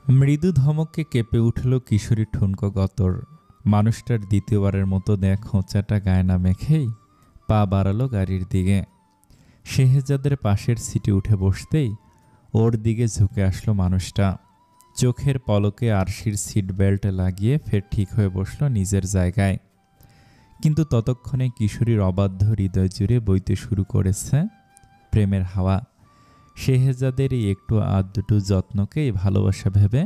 মৃদু ধমকে কেঁপে উঠল কিশোরী ঠুনকো গতর। মানুষটার দ্বিতীয়বারের মতো দেখ খোঁচাটা গায়ে না মেখেই পা বাড়ালো গাড়ির দিকে। শেহজাদের পাশের সিটে উঠে বসতেই ওর দিকে ঝুঁকে আসলো মানুষটা। চোখের পলকে আরশির সিট বেল্ট লাগিয়ে ফের ঠিক হয়ে বসল নিজের জায়গায়। কিন্তু ততক্ষণে কিশোরীর অবাধ্য হৃদয় জুড়ে বইতে শুরু করেছে প্রেমের হাওয়া। শেহজাদের এই একটু আধটু যত্নকেই ভালোবাসা ভেবে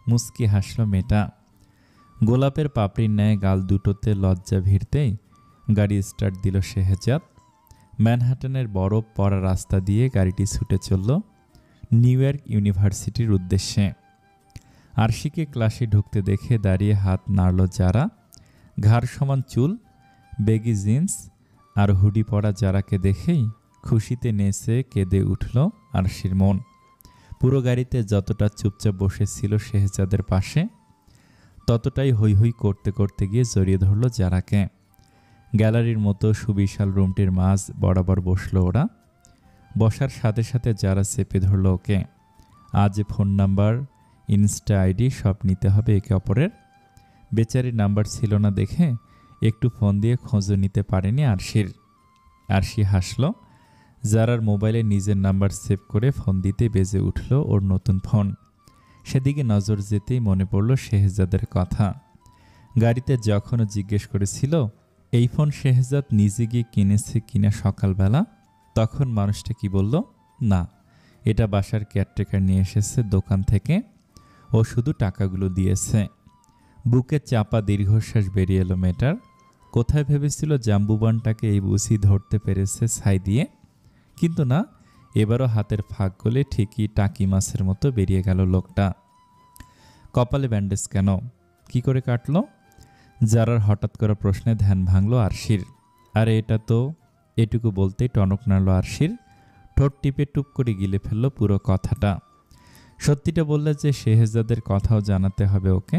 মুচকি হাসল মেয়েটা। গোলাপের পাপড়ির ন্যায় গাল দুটোতে লজ্জা ভিড়তেই গাড়ি স্টার্ট দিল শেহজাদ। ম্যানহাটনের বরফ পড়া রাস্তা দিয়ে গাড়িটি ছুটে চলল নিউ ইয়র্ক ইউনিভার্সিটির উদ্দেশ্যে। আরশিকে ক্লাসে ঢুকতে দেখে দাঁড়িয়ে হাত নাড়ল যারা। ঘাড় সমান চুল, বেগি জিন্স আর হুডি পরা যারাকে দেখেই খুশিতে নেচে কেঁদে উঠল আরশির মন। পুরো গাড়িতে যতটা চুপচাপ বসেছিল শেহজাদের পাশে, ততটাই হৈ হৈ করতে করতে গিয়ে জড়িয়ে ধরল যারাকে। গ্যালারির মতো সুবিশাল রুমটির মাঝ বরাবর বসল ওরা। বসার সাথে সাথে যারা চেপে ধরল ওকে। আজ ফোন নাম্বার, ইনস্টা আইডি সব নিতে হবে একে অপরের। বেচারির নাম্বার ছিল না দেখে একটু ফোন দিয়ে খোঁজও নিতে পারেনি আরশির। আরশি হাসল। যারার মোবাইলে নিজের নাম্বার সেভ করে ফোন দিতে বেজে উঠল ওর নতুন ফোন। সেদিকে নজর যেতেই মনে পড়ল শেহজাদের কথা। গাড়িতে যখনও জিজ্ঞেস করেছিল এই ফোন শেহজাদ নিজে গিয়ে কিনেছে কিনা সকালবেলা, তখন মানুষটা কি বলল, না, এটা বাসার কেয়ারটেকার নিয়ে এসেছে দোকান থেকে, ও শুধু টাকাগুলো দিয়েছে। বুকে চাপা দীর্ঘশ্বাস বেরিয়ে এলো মেয়েটার। কোথায় ভেবেছিল জাম্বুবানটাকে এই বুঝি ধরতে পেরেছে ছাই দিয়ে, কিন্তু না, এবারও হাতের ফাঁক গলে ঠিকই টাকি মাছের মতো বেরিয়ে গেল লোকটা। কপালে ব্যান্ডেজ কেন, কি করে কাটলো? যারার হঠাৎ করা প্রশ্নে ধ্যান ভাঙল আরশির। আরে এটা তো, এটুকু বলতেই টনক নাড়ল আরশির। ঠোঁট টিপে টুপ করে গিলে ফেলল পুরো কথাটা। সত্যিটা বললে যে শেহজাদের কথাও জানাতে হবে ওকে।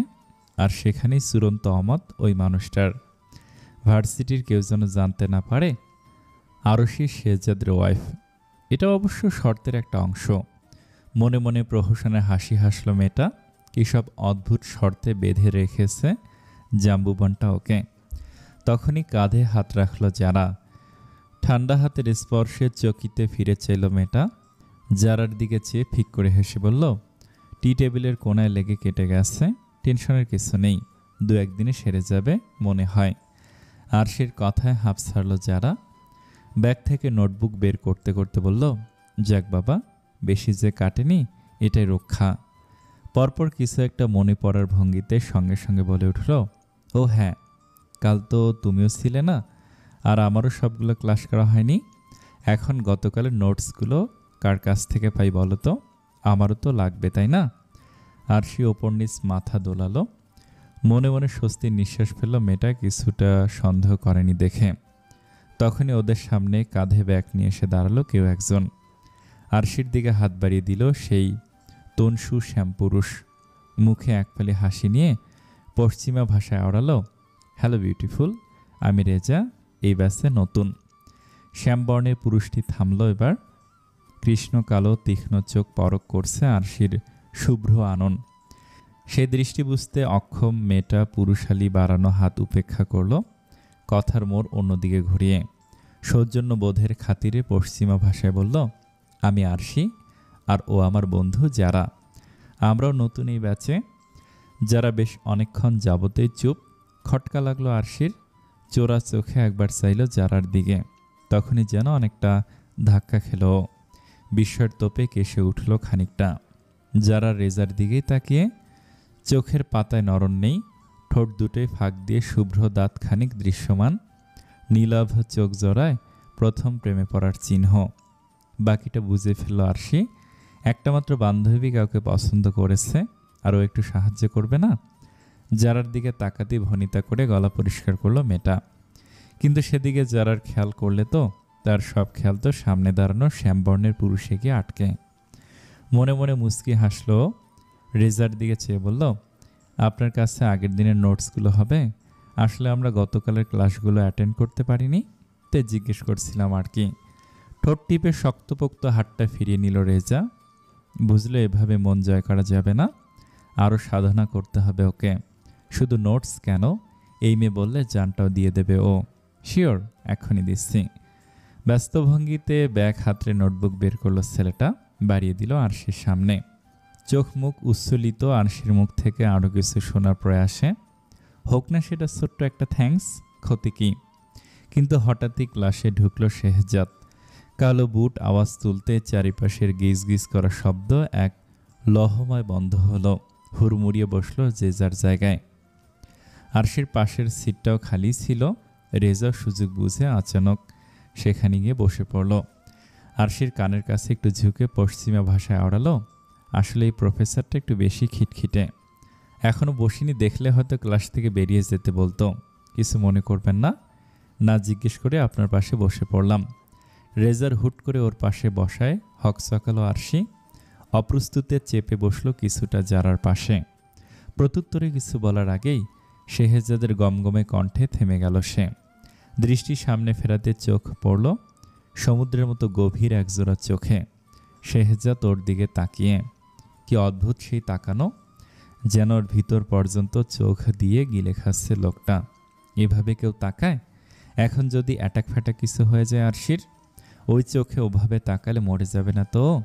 আর সেখানেই চূড়ান্ত অমত ওই মানুষটার। ভার্সিটির কেউ যেন জানতে না পারে আরশি শেহজাদের ওয়াইফ। এটা অবশ্য শর্তের একটা অংশ। মনে মনে প্রহসনের হাসি হাসল মেয়েটা। কী সব অদ্ভুত শর্তে বেঁধে রেখেছে জাম্বুবানটা ওকে। তখনই কাঁধে হাত রাখল যারা। ঠান্ডা হাতের স্পর্শে চকিতে ফিরে চাইল মেয়েটা। যারার দিকে চেয়ে ফিক করে হেসে বলল, টি টেবিলের কোনায় লেগে কেটে গেছে, টেনশনের কিছু নেই, দু একদিনে সেরে যাবে মনে হয়। আরশির কথায় হাঁপ ছাড়ল যারা। ব্যাগ থেকে নোটবুক বের করতে করতে বলল, যাক বাবা, বেশি যে কাটেনি, এটাই রক্ষা। পরপর কিছু একটা মনে পড়ার ভঙ্গিতে সঙ্গে সঙ্গে বলে উঠল, ও হ্যাঁ, কাল তো তুমিও ছিলে না, আর আমারও সবগুলো ক্লাস করা হয়নি। এখন গতকালের নোটসগুলো কার কাছ থেকে পাই বলো তো? আমারও তো লাগবে, তাই না? আরশি ওপর নিচ মাথা দোলালো। মনে মনে স্বস্তির নিঃশ্বাস ফেলল মেয়েটা, কিছুটা সন্দেহ করেনি দেখে। তখনই ওদের সামনে কাঁধে ব্যাগ নিয়ে এসে দাঁড়ালো কেউ একজন। আরশির দিকে হাত বাড়িয়ে দিল সেই তনসু শ্যামপুরুষ। মুখে একফালি হাসি নিয়ে পশ্চিমা ভাষায় আওড়ালো, হ্যালো বিউটিফুল, আমি রেজা, এই ব্যাচে নতুন। শ্যামবর্ণের পুরুষটি থামল এবার। কৃষ্ণ কালো তীক্ষ্ণ চোখ পরক করছে আরশির শুভ্র আনন। সে দৃষ্টি বুঝতে অক্ষম মেয়েটা পুরুষালী বাড়ানো হাত উপেক্ষা করল, কথার মোড় অন্যদিকে ঘুরিয়ে সৌজন্য বোধের খাতিরে পশ্চিমা ভাষায় বলল, আমি আরশি, আর ও আমার বন্ধু যারা। আমরাও নতুন এই ব্যাচে। যারা বেশ অনেকক্ষণ যাবতেই চুপ। খটকা লাগলো আরশির। চোরা চোখে একবার চাইল যারার দিকে, তখনই যেন অনেকটা ধাক্কা খেল। বিস্ময়ের তোপে কেসে উঠল খানিকটা। যারা রেজার দিকেই তাকিয়ে, চোখের পাতায় নরণ নেই, ঠোঁট দুটোই ফাঁক দিয়ে শুভ্র দাঁত খানিক দৃশ্যমান। নীলাভ চোখ জড়ায় প্রথম প্রেমে পড়ার চিহ্ন। বাকিটা বুঝে ফেলল আরশি। একটা মাত্র বান্ধবী কাউকে পছন্দ করেছে, আরও একটু সাহায্য করবে না? যারার দিকে তাকাতেই ভনিতা করে গলা পরিষ্কার করলো মেয়েটা। কিন্তু সেদিকে যারার খেয়াল করলে তো তার সব খেয়াল তো সামনে দাঁড়ানো শ্যামবর্ণের পুরুষে গিয়ে আটকে। মনে মনে মুচকি হাসলো। রেজার দিকে চেয়ে বলল, আপনার কাছে আগের দিনের নোটসগুলো হবে? আসলে আমরা গতকালের ক্লাসগুলো অ্যাটেন্ড করতে পারিনি, তাই জিজ্ঞেস করছিলাম আর কি। ঠোঁট টিপে শক্তপোক্ত হাতটা ফিরিয়ে নিল রেজা। বুঝলো এভাবে মন জয় করা যাবে না। আরও সাধনা করতে হবে ওকে। শুধু নোটস কেন, এই মেয়ে বললে জানটাও দিয়ে দেবে ও। শিওর, এখনই দিচ্ছি। ব্যস্ত ভঙ্গিতে ব্যাগ হাতড়ে নোটবুক বের করলো ছেলেটা, বাড়িয়ে দিল আরশির সামনে। চোখ মুখ উচ্ছ্বলিত আরশির মুখ থেকে আরও কিছু শোনার প্রয়াসে। হোক না সেটা ছোট্ট একটা থ্যাঙ্কস, ক্ষতি কি। কিন্তু হঠাৎই ক্লাসে ঢুকলো শেহজাদ। কালো বুট আওয়াজ তুলতে চারিপাশের গিজ গিজ করা শব্দ এক লহময় বন্ধ হলো। হুড়মুড়িয়ে বসলো যে যার জায়গায়। আরশির পাশের সিটটাও খালি ছিল। রেজা সুযোগ বুঝে আচানক সেখানে গিয়ে বসে পড়ল। আরশির কানের কাছে একটু ঝুঁকে পশ্চিমা ভাষায় আওড়ালো, আসলে এই প্রফেসরটা একটু বেশি খিটখিটে। এখনও বসিনি দেখলে হয়তো ক্লাস থেকে বেরিয়ে যেতে বলতো। কিছু মনে করবেন না, না জিজ্ঞেস করে আপনার পাশে বসে পড়লাম। রেজার হুট করে ওর পাশে বসায় হকচকালো আরশি। অপ্রস্তুতে চেপে বসলো কিছুটা জারার পাশে। প্রত্যুত্তরে কিছু বলার আগেই শেহজাদের গমগমে কণ্ঠে থেমে গেল সে। দৃষ্টি সামনে ফেরাতে চোখ পড়ল সমুদ্রের মতো গভীর একজোড়া চোখে। শেহজাদ ওর দিকে তাকিয়ে, কি অদ্ভুত সেই তাকানো, যেন ওর ভিতর পর্যন্ত চোখ দিয়ে গিলে খাচ্ছে লোকটা। এভাবে কেউ তাকায়? এখন যদি অ্যাটাক ফ্যাটাক কিছু হয়ে যায় আরশির, ওই চোখে ওভাবে তাকালে মরে যাবে না তো?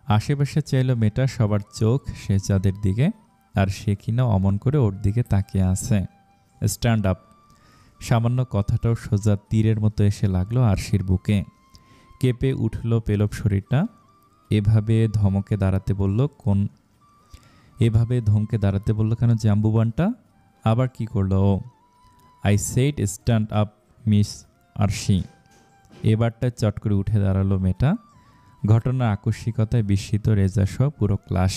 আশেপাশে চাইল মেয়েটা সবার চোখ শেহজাদের দিকে, আর সে কিনা অমন করে ওর দিকে তাকিয়ে আছে। Stand up. সামান্য কথাটাও সোজা তীরের মতো এসে লাগলো আরশির বুকে। কেঁপে উঠল পেলব শরীরটা। এভাবে ধমকে দাঁড়াতে বলল কেন জাম্বুবানটা? আবার কি করলো ও? I said stand up miss Arshi. এবারটা চট করে উঠে দাঁড়ালো মেয়েটা। ঘটনার আকস্মিকতায় বিস্মিত রেজা সহ পুরো ক্লাস।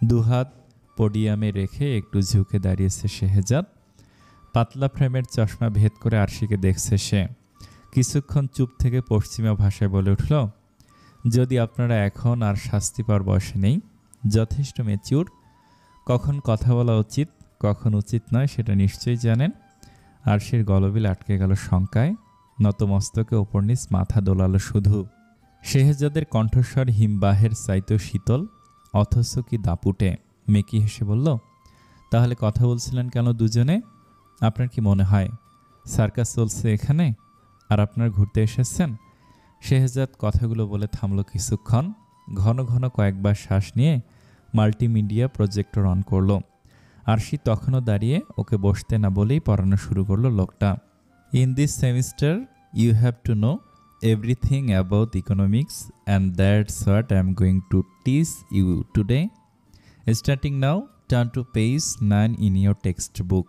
দুহাত পোডিয়ামে রেখে একটু ঝুঁকে দাঁড়িয়েছে শেহজাদ। পাতলা ফ্রেমের চশমা ভেদ করে আরশিকে দেখছে সে। কিছুক্ষণ চুপ থেকে পশ্চিমা ভাষায় বলে উঠল, যদি আপনারা এখন আর শাস্তি পাওয়ার বয়সে নেই, যথেষ্ট ম্যাচিউর, কখন কথা বলা উচিত কখন উচিত নয় সেটা নিশ্চয়ই জানেন। আরশির গলবিল আটকে গেল শঙ্কায়। নতমস্তকে ওপর নিচ মাথা দোলালো শুধু। শেহজাদের কণ্ঠস্বর হিমবাহের চাইতেও শীতল, অথচ কি দাপুটে। মেকি হেসে বলল, তাহলে কথা বলছিলেন কেন দুজনে? আপনার কি মনে হয় সার্কাস চলছে এখানে আর আপনার ঘুরতে এসেছেন? শেহজাদ কথাগুলো বলে থামল কিছুক্ষণ। ঘন ঘন কয়েকবার শ্বাস নিয়ে মাল্টিমিডিয়া প্রজেক্টর অন করলো। আরশি তখনও দাঁড়িয়ে, ওকে বসতে না বলেই পড়ানো শুরু করলো লোকটা। In this semester you have to know everything about economics, and that's what I'm going to teach you today. Starting now, turn to page 9 in your textbook.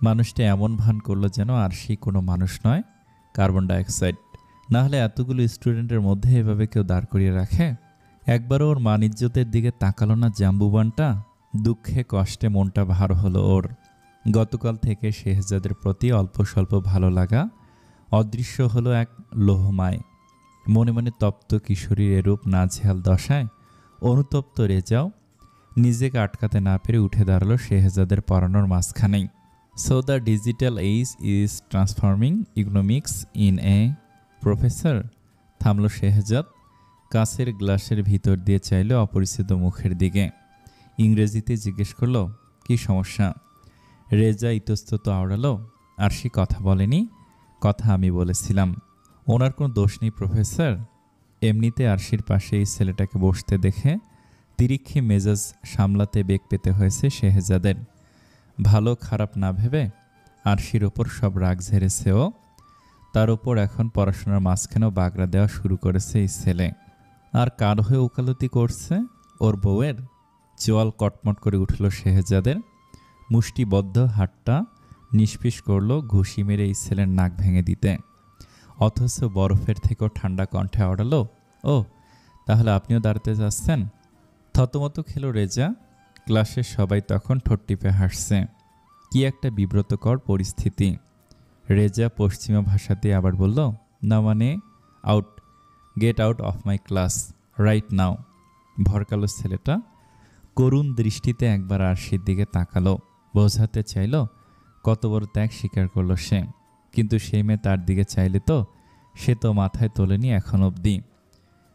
মানুষটা এমন ভান করলো যেন আরশি কোনো মানুষ নয়, কার্বন ডাইঅক্সাইড। না হলে এতগুলো স্টুডেন্টের মধ্যে এভাবে কেউ দাঁড় করিয়ে রাখে? একবারও ওর মান ইজ্জতের দিকে তাকালো না জাম্বুবানটা। দুঃখে কষ্টে মনটা ভার হলো ওর। গতকাল থেকে শেহজাদের প্রতি অল্প স্বল্প ভালো লাগা অদৃশ্য হলো এক লোহমায়। মনে মনে তপ্ত কিশোরীর এরূপ নাজেহাল দশায় অনুতপ্ত রেজাও নিজেকে আটকাতে না পেরে উঠে দাঁড়ালো শেহজাদের পড়ানোর মাঝখানেই। So the digital age is transforming economics in a professor. থামলো শেহজাদ। কাঁচের গ্লাসের ভিতর দিয়ে চাইল অপরিচিত মুখের দিকে। ইংরেজিতে জিজ্ঞেস করলো, কি সমস্যা? রেজা ইতস্তত আওড়ালো, আরশি কথা বলেনি, কথা আমি বলেছিলাম। ওনার কোনো দোষ নেই প্রফেসর। এমনিতে আরশির পাশে এই ছেলেটাকে বসতে দেখে তিরিক্ষি মেজাজ সামলাতে বেগ পেতে হয়েছে শেহজাদের। ভালো খারাপ না ভেবে আরশির ওপর সব রাগ ঝেড়েছে ও। তার ওপর এখন পড়াশোনার মাঝখানেও বাগড়া দেওয়া শুরু করেছে এই ছেলে। আর কার হয়ে ওকালতি করছে? ওর বউয়ের। চোয়াল কটমট করে উঠল শেহজাদের। মুষ্টিবদ্ধ হাতটা নিষ্পিস করল ঘুষি মেরে এই ছেলের নাক ভেঙে দিতে। অথচ বরফের থেকেও ঠান্ডা কণ্ঠে আওড়ালো, ও তাহলে আপনিও দাঁড়াতে যাচ্ছেন? থতমত খেলো রেজা। ক্লাসের সবাই তখন ঠোঁট টিপে হাসছে। কি একটা বিব্রতকর পরিস্থিতি। রেজা পশ্চিমা ভাষাতে আবার বলল, না মানে out, get out of my class right now. ভরকালো ছেলেটা করুণ দৃষ্টিতে একবার আরশির দিকে তাকালো। বোঝাতে চাইল কত বড় ত্যাগ স্বীকার করলো সে। কিন্তু সেই মেয়ে তার দিকে চাইলে তো, সে তো মাথায় তোলেনি এখন অবধি।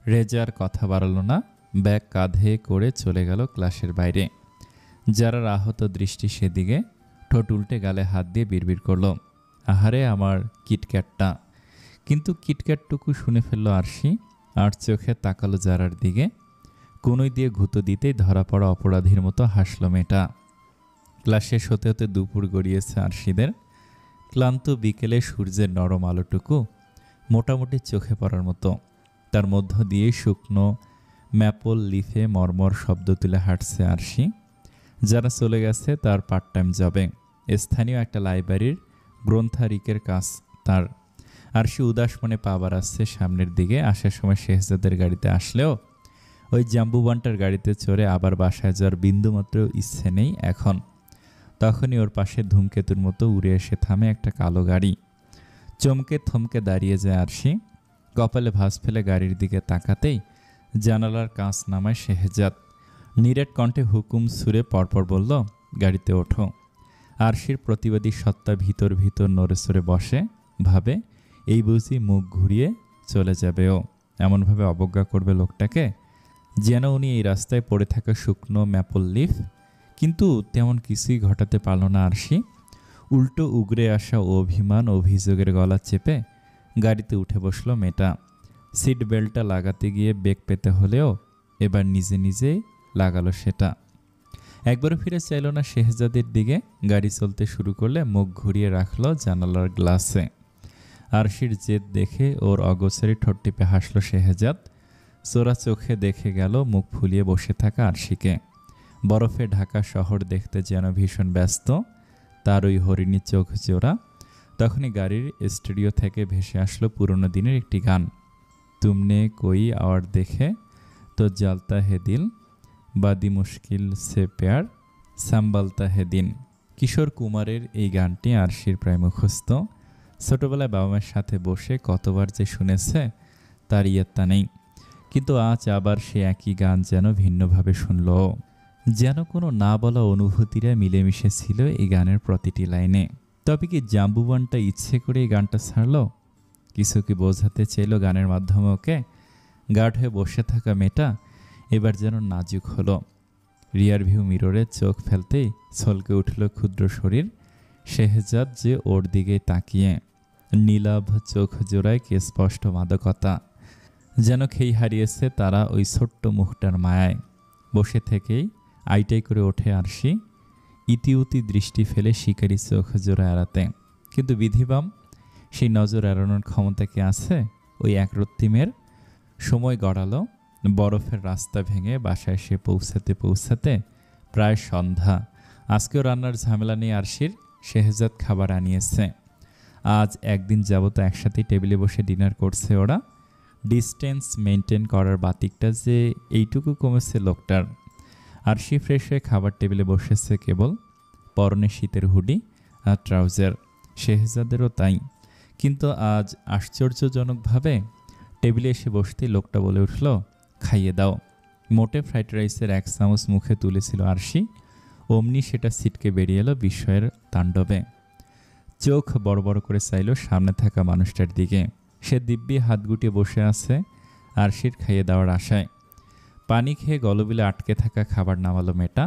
রেজার কথা বাড়ালো না, ব্যাগ কাঁধে করে চলে গেল ক্লাসের বাইরে। যারার আহত দৃষ্টি সেদিকে, ঠোঁট উল্টে গালে হাত দিয়ে বিড়বিড় করল, আহারে আমার কিটক্যাটটা। কিন্তু কিটক্যাটটুকু শুনে ফেলল আরশি, আর চোখে তাকালো যারার দিকে। কোনোই দিয়ে ঘুঁতো দিতেই ধরা পড়া অপরাধীর মতো হাসল মেয়েটা। ক্লাস শেষ হতে হতে দুপুর গড়িয়েছে আরশিদের। ক্লান্ত বিকেলে সূর্যের নরম আলোটুকু মোটামুটি চোখে পড়ার মতো। তার মধ্য দিয়ে শুকনো ম্যাপল লিফে মর্মর শব্দ তুলে হাঁটছে আরশি। যারা চলে গেছে তার পার্ট টাইম জবে, স্থানীয় একটা লাইব্রেরির গ্রন্থারিকের কাজ তার। আরশি উদাস মনে পা বাড়াচ্ছে সামনের দিকে। আসার সময় শেহজাদের গাড়িতে আসলেও ওই জাম্বুবানটার গাড়িতে চড়ে আবার বাসায় যাওয়ার বিন্দুমাত্র ইচ্ছে নেই এখন। তখনই ওর পাশে ধূমকেতুর মতো উড়ে এসে থামে একটা কালো গাড়ি। চমকে থমকে দাঁড়িয়ে যায় আরশি। কপালে ভাঁজ ফেলে গাড়ির দিকে তাকাতেই জানালার কাঁচ নামায় শেহজাদ। নিরেট কণ্ঠে হুকুম সুরে পরপর বলল, গাড়িতে ওঠো। আরশির প্রতিবাদী সত্তা ভিতর ভিতর নড়ে চড়ে বসে, ভাবে এই বুঝি মুখ ঘুরিয়ে চলে যাবে ও। এমনভাবে অবজ্ঞা করবে লোকটাকে যেন উনি এই রাস্তায় পড়ে থাকা শুকনো ম্যাপল লিফ। কিন্তু তেমন কিছুই ঘটাতে পারল না আরশি। উল্টো উগরে আসা অভিমান অভিযোগের গলা চেপে গাড়িতে উঠে বসলো মেয়েটা। সিট বেল্টটা লাগাতে গিয়ে বেগ পেতে হলেও এবার নিজে নিজেই লাগালো সেটা। একবারও ফিরে চাইল না শেহজাদের দিকে। গাড়ি চলতে শুরু করলে মুখ ঘুরিয়ে রাখলো জানালার গ্লাসে। আরশির জেদ দেখে ওর অগোছারি ঠোঁট টিপে হাসল শেহজাদ। চোরা চোখে দেখে গেল মুখ ফুলিয়ে বসে থাকা আরশিকে। বরফে ঢাকা শহর দেখতে যেন ভীষণ ব্যস্ত তার ওই হরিণী চোখ জোড়া। তখনই গাড়ির স্টুডিও থেকে ভেসে আসলো পুরনো দিনের একটি গান, তুমনে কই আর দেখে তো জালতা হে দিল, বাদি মুশকিল সে প্যার সাম্বালতা হে দিন। কিশোর কুমারের এই গানটি আরশির প্রায় মুখস্থ। ছোটবেলায় বাবা মায়ের সাথে বসে কতবার যে শুনেছে তার ইয়ত্তা নেই। কিন্তু আজ আবার সে একই গান যেন ভিন্নভাবে শুনল। যেন কোনো না বলা অনুভূতিরা মিলেমিশে ছিল এই গানের প্রতিটি লাইনে। তবে কি জাম্বুবানটা ইচ্ছে করে এই গানটা ছাড়ল? কিছু কি বোঝাতে চাইল গানের মাধ্যমে ওকে? গার্ড হয়ে বসে থাকা মেয়েটা এবার যেন নাজুক হলো। রিয়ার ভিউ মিররে চোখ ফেলতেই ছলকে উঠল ক্ষুদ্র শরীর। শেহজাদ যে ওর দিকে তাকিয়ে, নীলাভ চোখ জোড়ায় কে স্পষ্ট মাদকতা। যেন খেই হারিয়েছে তারা ওই ছোট্ট মুখটার মায়ায়। বসে থেকেই আইটাই করে ওঠে আরশি, ইতিউতি দৃষ্টি ফেলে শিকারি চোখ জোড়া এড়াতে। কিন্তু বিধিবাম সেই নজর এড়ানোর ক্ষমতা কি আছে ওই একরত্তিমের? সময় গড়ালো। বরফের রাস্তা ভেঙে বাসায় এসে পৌঁছাতে পৌঁছাতে প্রায় সন্ধ্যা। আজকেও রান্নার ঝামেলা নেই আরশির। শেহজাদ খাবার আনিয়েছে। আজ একদিন যাবত একসাথেই টেবিলে বসে ডিনার করছে ওরা। ডিস্টেন্স মেনটেন করার বাতিকটা যে এইটুকু কমেছে লোকটার। আরশি ফ্রেশ হয়ে খাবার টেবিলে বসেছে কেবল, পরনে শীতের হুডি আর ট্রাউজার। শেহজাদেরও তাই। কিন্তু আজ আশ্চর্যজনকভাবে টেবিলে এসে বসতেই লোকটা বলে উঠল, খাইয়ে দাও। মোটে ফ্রাইড রাইসের 1 চামচ মুখে তুলেছিল আরশি, অমনি সেটা ছিটকে বেরিয়ে এলো বিস্ময়ের তাণ্ডবে। চোখ বড় বড় করে চাইল সামনে থাকা মানুষটার দিকে। সে দিব্যি হাত গুটিয়ে বসে আছে আরশির খাইয়ে দেওয়ার আশায়। পানি খেয়ে গলবিলে আটকে থাকা খাবার নামালো মেয়েটা।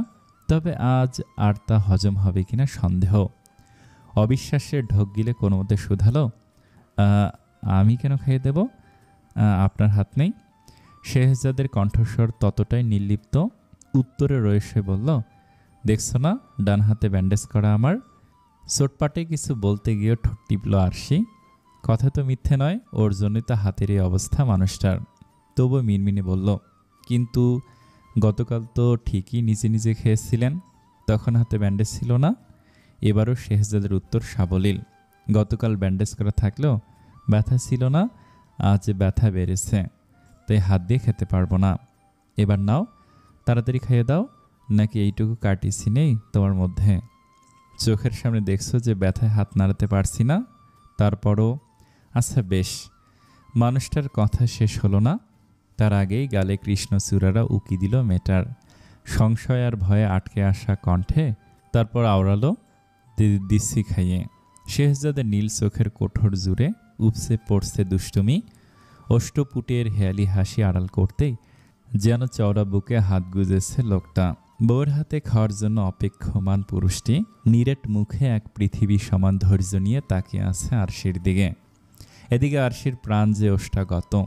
তবে আজ আর তা হজম হবে কিনা সন্দেহ। অবিশ্বাসের ঢোক গিলে কোনো মতে শুধালো, আমি কেন খাইয়ে দেব? আপনার হাত নেই? শেহজাদের কণ্ঠস্বর ততটাই নির্লিপ্ত। উত্তরে রয়েছে বলল, দেখছো না ডান হাতে ব্যান্ডেজ করা আমার? চোটপাটে কিছু বলতে গিয়ে ঠোঁট টিপল আরশি। কথা তো মিথ্যে নয়, ওর জন্যই তো হাতের এই অবস্থা মানুষটার। তবু মিনমিনে বলল, কিন্তু গতকাল তো ঠিকই নিজে নিজে খেয়েছিলেন, তখন হাতে ব্যান্ডেজ ছিল না। এবারও শেহজাদের উত্তর সাবলীল। গতকাল ব্যান্ডেজ করা থাকলেও ব্যথা ছিল না, আজ ব্যথা বেড়েছে, তাই হাত দিয়ে খেতে পারবো না। এবার নাও, তাড়াতাড়ি খাইয়ে দাও, নাকি এইটুকু কাটিছি নেই তোমার মধ্যে? চোখের সামনে দেখছো যে ব্যথায় হাত নাড়াতে পারছি না, তারপরও আচ্ছা বেশ। মানুষটার কথা শেষ হলো না, তার আগেই গালে কৃষ্ণচূড়ারা উকি দিল মেটার। সংশয় আর ভয়ে আটকে আসা কণ্ঠে তারপর আওড়ালো, দিচ্ছি খাইয়ে। শেহজাদের নীল চোখের কোঠর জুড়ে উপসে পড়ছে দুষ্টুমি। অষ্টপুটের হেয়ালি হাসি আড়াল করতেই যেন চওড়া বুকে হাত গুজেছে লোকটা। বউয়ের হাতে খাওয়ার জন্য অপেক্ষমান পুরুষটি নিরেট মুখে এক পৃথিবী সমান ধৈর্য নিয়ে তাকিয়ে আছে আরশির দিকে। এদিকে আরশির প্রাণ যে ওষ্ঠাগত।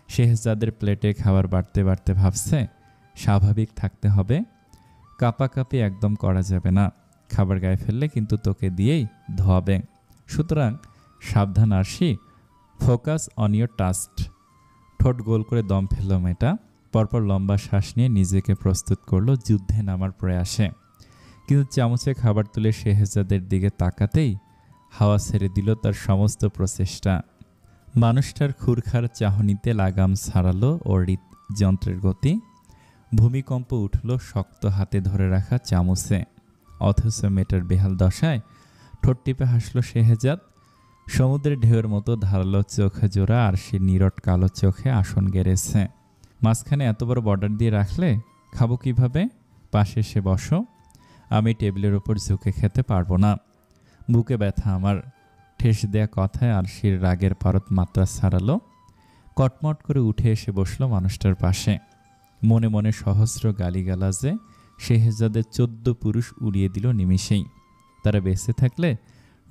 শেহজাদের প্লেটে খাবার বাড়তে বাড়তে ভাবছে, স্বাভাবিক থাকতে হবে, কাঁপাকাঁপি একদম করা যাবে না। খাবার গায়ে ফেললে কিন্তু তোকে দিয়েই ধোয়াবে। সুতরাং সাবধান আরশি, ফোকাস অন ইয়োর টাস্ক। ঠোঁট গোল করে দম ফেলল মেয়েটা। পরপর লম্বা শ্বাস নিয়ে নিজেকে প্রস্তুত করলো যুদ্ধে নামার প্রয়াসে। কিন্তু চামচে খাবার তুলে শেহজাদের দিকে তাকাতেই হাওয়া ছেড়ে দিল তার সমস্ত প্রচেষ্টা। মানুষটার খুরখার চাহনিতে লাগাম ছাড়ালো ওর হৃদযন্ত্রের গতি। ভূমিকম্প উঠল শক্ত হাতে ধরে রাখা চামচে। অথচ মেয়েটার বেহাল দশায় ঠোঁট টিপে হাসল শেহজাদ। সমুদ্রের ঢেউয়ের মতো ধারালো চোখে জোড়া আর সে নীরট কালো চোখে আসন গেড়েছে। মাঝখানে এত বড় বর্ডার দিয়ে রাখলে খাবো কিভাবে? পাশে এসে বসো। আমি টেবিলের ওপর ঝুঁকে খেতে পারবো না, বুকে ব্যথা আমার। ঠেস দেয়া কথায় আরশির রাগের পারদ মাত্রা ছাড়ালো। কটমট করে উঠে এসে বসলো মানুষটার পাশে। মনে মনে সহস্র গালিগালাজে শেহজাদের 14 পুরুষ উড়িয়ে দিল নিমিষেই। তারা বেঁচে থাকলে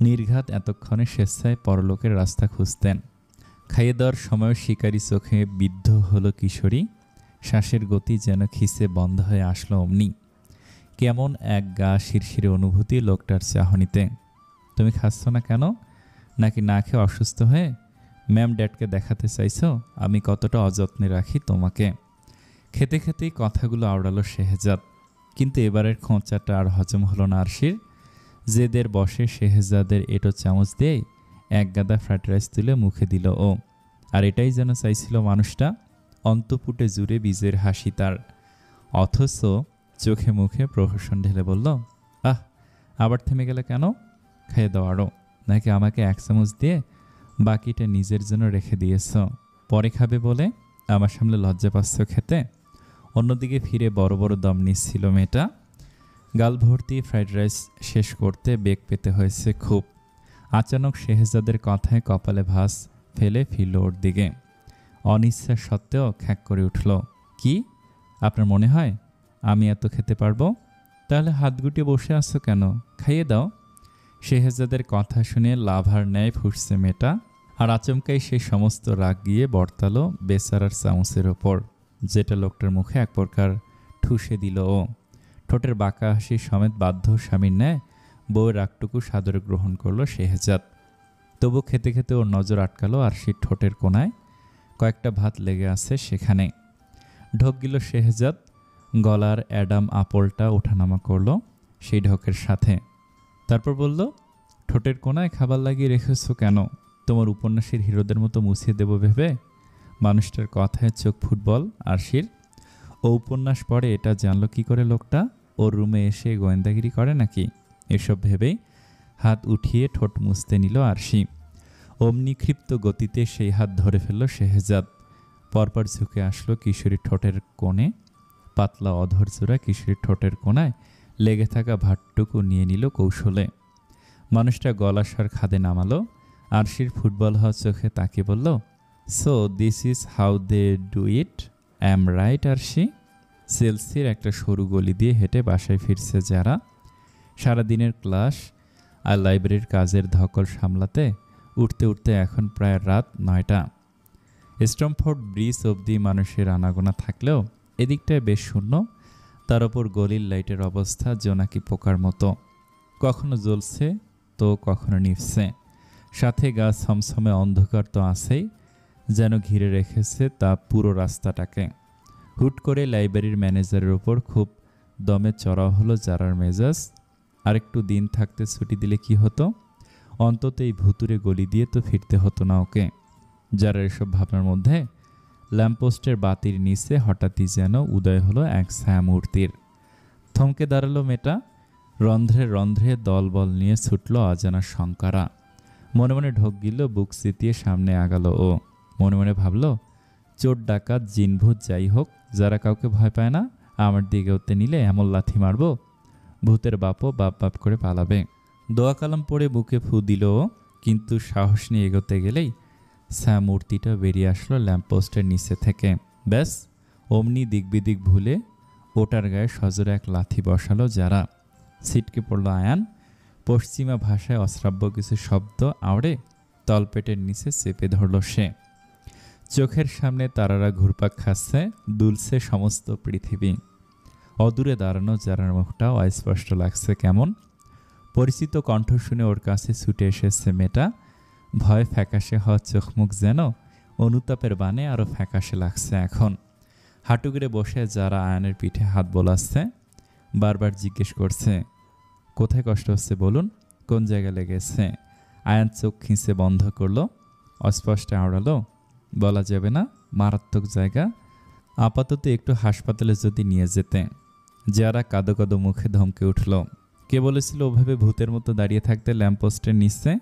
নির্ঘাত এতক্ষণে স্বেচ্ছায় পরলোকের রাস্তা খুঁজতেন। খাইয়ে দেওয়ার সময় শিকারী চোখে বিদ্ধ হলো কিশোরী। শ্বাসের গতি যেন খিসে বন্ধ হয়ে আসলো অমনি। কেমন এক গা শিরশিরে অনুভূতি লোকটার চাহনিতে। তুমি খাচ্ছ না কেন? নাকি না খেয়ে অসুস্থ হয়ে ম্যাম ড্যাডকে দেখাতে চাইছো আমি কতটা অযত্নে রাখি তোমাকে? খেতে খেতেই কথাগুলো আওড়ালো শেহজাদ। কিন্তু এবারের খোঁচাটা আর হজম হলো না আরশির। জেদের বসে শেহজাদের এঁটো চামচ দিয়েই এক গাদা ফ্রাইড রাইস তুলে মুখে দিল ও। আর এটাই যেন চাইছিল মানুষটা। অন্তপুটে জুড়ে বীজের হাসি তার। অথচ চোখে মুখে প্রহসন ঢেলে বলল, আহ, আবার থেমে গেলে কেন? খেয়ে দাও আরও। নাকি আমাকে এক চামচ দিয়ে বাকিটা নিজের জন্য রেখে দিয়েছ, পরে খাবে বলে আমার সামনে লজ্জা পাচ্ছ খেতে? অন্যদিকে ফিরে বড় বড় দম নিচ্ছিল মেয়েটা। গাল ভর্তি ফ্রাইড রাইস শেষ করতে বেগ পেতে হয়েছে খুব। আচানক শেহজাদের কথায় কপালে ভাঁজ ফেলে ফিরল ওর দিকে। অনিচ্ছা সত্ত্বেও খ্যাক করে উঠল। কি, আপনার মনে হয় আমি এত খেতে পারবো? তাহলে হাত গুটিয়ে বসে আছো কেন? খাইয়ে দাও। শেহজাদের কথা শুনে লাভার ন্যায় ফুটছে মেয়েটা। আর আচমকাই সেই সমস্ত রাগ গিয়ে বর্তালো বেচারার চামচের ওপর, যেটা লোকটার মুখে এক প্রকার ঠুসে দিল ও। ঠোঁটের বাঁকা হাসি সমেত বাধ্য স্বামীর ন্যায় বউয়ের রাগটুকু সাদরে গ্রহণ করলো শেহজাদ। তবু খেতে খেতে ওর নজর আটকালো আর সেই ঠোঁটের কোনায় কয়েকটা ভাত লেগে আছে সেখানে। ঢোক গিল শেহজাদ। গলার অ্যাডাম আপলটা ওঠানামা করলো সেই ঢোকের সাথে। তারপর বলল, ঠোঁটের কোনায় খাবার লাগিয়ে রেখেছো কেন? তোমার উপন্যাসের হিরোদের মতো মুছিয়ে দেব ভেবে? মানুষটার কথায় চোখ ফুটবল আরশির। ও উপন্যাস পড়ে এটা জানলো কি করে লোকটা? ওর রুমে এসে গোয়েন্দাগিরি করে নাকি? এসব ভেবেই হাত উঠিয়ে ঠোঁট মুছতে নিল আরশি। অমনি ক্ষিপ্ত গতিতে সেই হাত ধরে ফেলল শেহজাদ। পরপর ঝুঁকে আসলো কিশোরীর ঠোঁটের কোণে। পাতলা অধৈর্যরা কিশোরীর ঠোঁটের কোণায় লেগে থাকা ভাতটুকু নিয়ে নিল কৌশলে। মানুষটা গলাসার খাদে নামালো। আরশির ফুটবল হওয়া চোখে তাকিয়ে বলল, so this is how they do it, am right Arshi? চেলসির একটা সরু গলি দিয়ে হেঁটে বাসায় ফিরছে যারা। সারাদিনের ক্লাস আর লাইব্রেরির কাজের ধকল সামলাতে উঠতে উঠতে এখন প্রায় রাত 9টা। স্ট্যামফোর্ড ব্রিজ অবধি মানুষের আনাগোনা থাকলেও এদিকটায় বেশ শূন্য। তার ওপর গলির লাইটের অবস্থা জোনাকি পোকার মতো, কখনো জ্বলছে তো কখনো নিভছে। সাথে গা ছমছমে অন্ধকার তো আছেই, যেন ঘিরে রেখেছে তা পুরো রাস্তাটাকে। হুট করে লাইব্রেরির ম্যানেজারের ওপর খুব দমে চড়াও হলো যারার মেজাজ। আরেকটু দিন থাকতে ছুটি দিলে কি হতো? অন্তত এই ভুতুরে গলি দিয়ে তো ফিরতে হতো না ওকে। যারা এসব ভাবনার মধ্যে ল্যাম্পপোস্টের বাতির নিচে হঠাৎই যেন উদয় হলো এক ছায়ামূর্তির। থমকে দাঁড়ালো মেয়েটা। রন্ধ্রে রন্ধ্রে দলবল নিয়ে ছুটল অজানা শঙ্কারা। মনে মনে ঢোক গিল, বুক চিতিয়ে সামনে আগালো ও। মনে মনে ভাবল, চোর ডাকাত জিনভূত যাই হোক, যারা কাউকে ভয় পায় না আমার দিকে ওতে নিলে এমন লাথি মারব ভূতের বাপও বাপ বাপ করে পালাবে। দোয়া কালাম পড়ে বুকে ফু দিল ও। কিন্তু সাহস নিয়ে এগোতে গেলেই ছায়ামূর্তিটা বেরিয়ে আসলো ল্যাম্পপোস্টের নিচে থেকে। ব্যাস অমনি দিক বিদিক ভুলে ওটার গায়ে সজোরে এক লাথি বসালো যারা। ছিটকে পড়ল আয়ান। পশ্চিমা ভাষায় অশ্রাব্য কিছু শব্দ আওড়ে তলপেটের নিচে চেপে ধরল সে। চোখের সামনে তারারা ঘুরপাক খাচ্ছে, দুলছে সমস্ত পৃথিবী। অদূরে দাঁড়ানো যারার মুখটাও অস্পষ্ট লাগছে কেমন। পরিচিত কণ্ঠ শুনে ওর কাছে ছুটে এসেছে মেয়েটা। ভয় ফ্যাকাশে হওয়া চোখমুখ যেন অনুতাপের বানে আরও ফ্যাকাশে লাগছে এখন। হাঁটু গেড়ে বসে যারা আয়ানের পিঠে হাত বোলাচ্ছে, বারবার জিজ্ঞেস করছে, কোথায় কষ্ট হচ্ছে বলুন, কোন জায়গায় লেগেছে? আয়ান চোখ খিঁচে বন্ধ করলো, অস্পষ্ট আওড়ালো, বলা যাবে না, মারাত্মক জায়গা, আপাতত একটু হাসপাতালে যদি নিয়ে যেতে। যারা কাদো কাদো মুখে ধমকে উঠল, কে বলেছিল ওভাবে ভূতের মতো দাঁড়িয়ে থাকতে ল্যাম্পপোস্টের নিচে?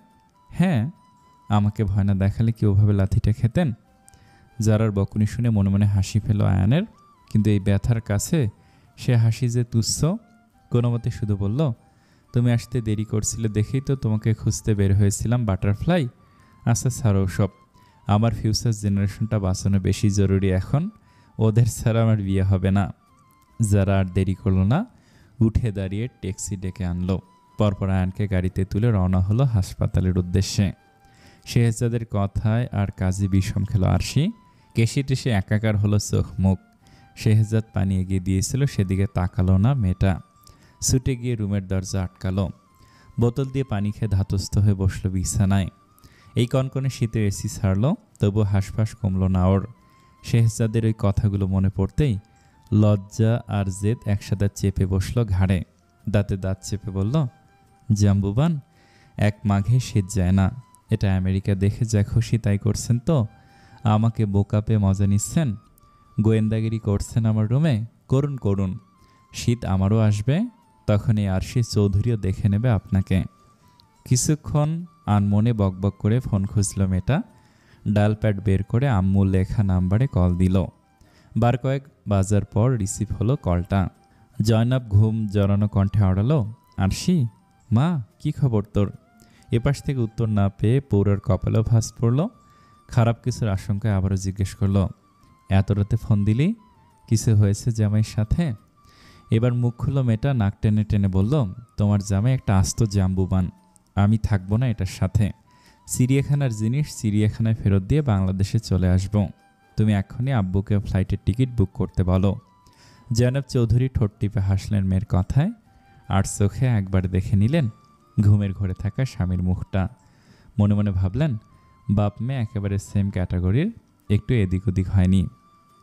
হ্যাঁ, আমাকে ভয় না দেখালে কি ওভাবে লাথিটা খেতেন? যারার বকুনি শুনে মনে মনে হাসি পেল আয়ানের, কিন্তু এই ব্যথার কাছে সে হাসি যে তুচ্ছ। কোনো মতে শুধু বলল, তুমি আসতে দেরি করছিলে দেখেই তো তোমাকে খুঁজতে বের হয়েছিলাম বাটারফ্লাই। আচ্ছা ছাড়ো সব, আমার ফিউচার জেনারেশনটা বাঁচানো বেশি জরুরি এখন, ওদের ছাড়া আমার বিয়ে হবে না। যারা আর দেরি করলো না, উঠে দাঁড়িয়ে ট্যাক্সি ডেকে আনলো। পরপর আয়ানকে গাড়িতে তুলে রওনা হলো হাসপাতালের উদ্দেশ্যে। শেহজাদের কথায় আর কাজে বিষম খেলো আরশি। কেশি টেসে একাকার হলো চোখ মুখ। শেহজাদ পানি এগিয়ে দিয়েছিল, সেদিকে তাকালো না মেয়েটা। ছুটে গিয়ে রুমের দরজা আটকালো। বোতল দিয়ে পানি খেয়ে ধাতস্থ হয়ে বসলো বিছানায়। এই কনকনে শীতে এসি ছাড়লো, তবু হাঁসফাঁস কমলো না ওর। শেহজাদের ওই কথাগুলো মনে পড়তেই লজ্জা আর জেদ একসাথে চেপে বসলো ঘাড়ে। দাঁতে দাঁত চেপে বলল, জাম্বুবান, এক মাঘে শীত যায় না। এটা আমেরিকা দেখে যা খুশি তাই করছেন তো? আমাকে বোকা পেয়ে মজা নিচ্ছেন? গোয়েন্দাগিরি করছেন আমার রুমে? করুন করুন, শীত আমারও আসবে, তখন এই আরশি চৌধুরীও দেখে নেবে আপনাকে। কিছুক্ষণ আনমনে বকবক করে ফোন খুঁজল মেয়েটা। ডায়াল প্যাড বের করে আম্মু লেখা নাম্বারে কল দিল। বার কয়েক বাজার পর রিসিভ হলো কলটা। জয়নাব ঘুম জড়ানো কণ্ঠে আওড়ালো, আরশি, মা কি খবর তোর? এপাশ থেকে উত্তর না পেয়ে পৌরার কপালেও ভাঁজ পড়ল। খারাপ কিছুর আশঙ্কায় আবারও জিজ্ঞেস করলো, এত রাতে ফোন দিলি? কিছু হয়েছে জামাইয়ের সাথে? এবার মুখ খুলল মেয়েটা, নাক টেনে টেনে বলল, তোমার জামাই একটা আস্ত জাম্বুবান, আমি থাকবো না এটার সাথে। চিড়িয়াখানার জিনিস চিড়িয়াখানায় ফেরত দিয়ে বাংলাদেশে চলে আসবো। তুমি এক্ষুনি আব্বুকে ফ্লাইটের টিকিট বুক করতে বলো। জয়নাব চৌধুরী ঠোঁট টিপে হাসলেন মেয়ের কথায়, আর চোখে একবার দেখে নিলেন ঘুমের ঘরে থাকা স্বামীর মুখটা। মনে মনে ভাবলেন, বাপ মেয়ে একেবারে সেম ক্যাটাগরির, একটু এদিক ওদিক হয়নি।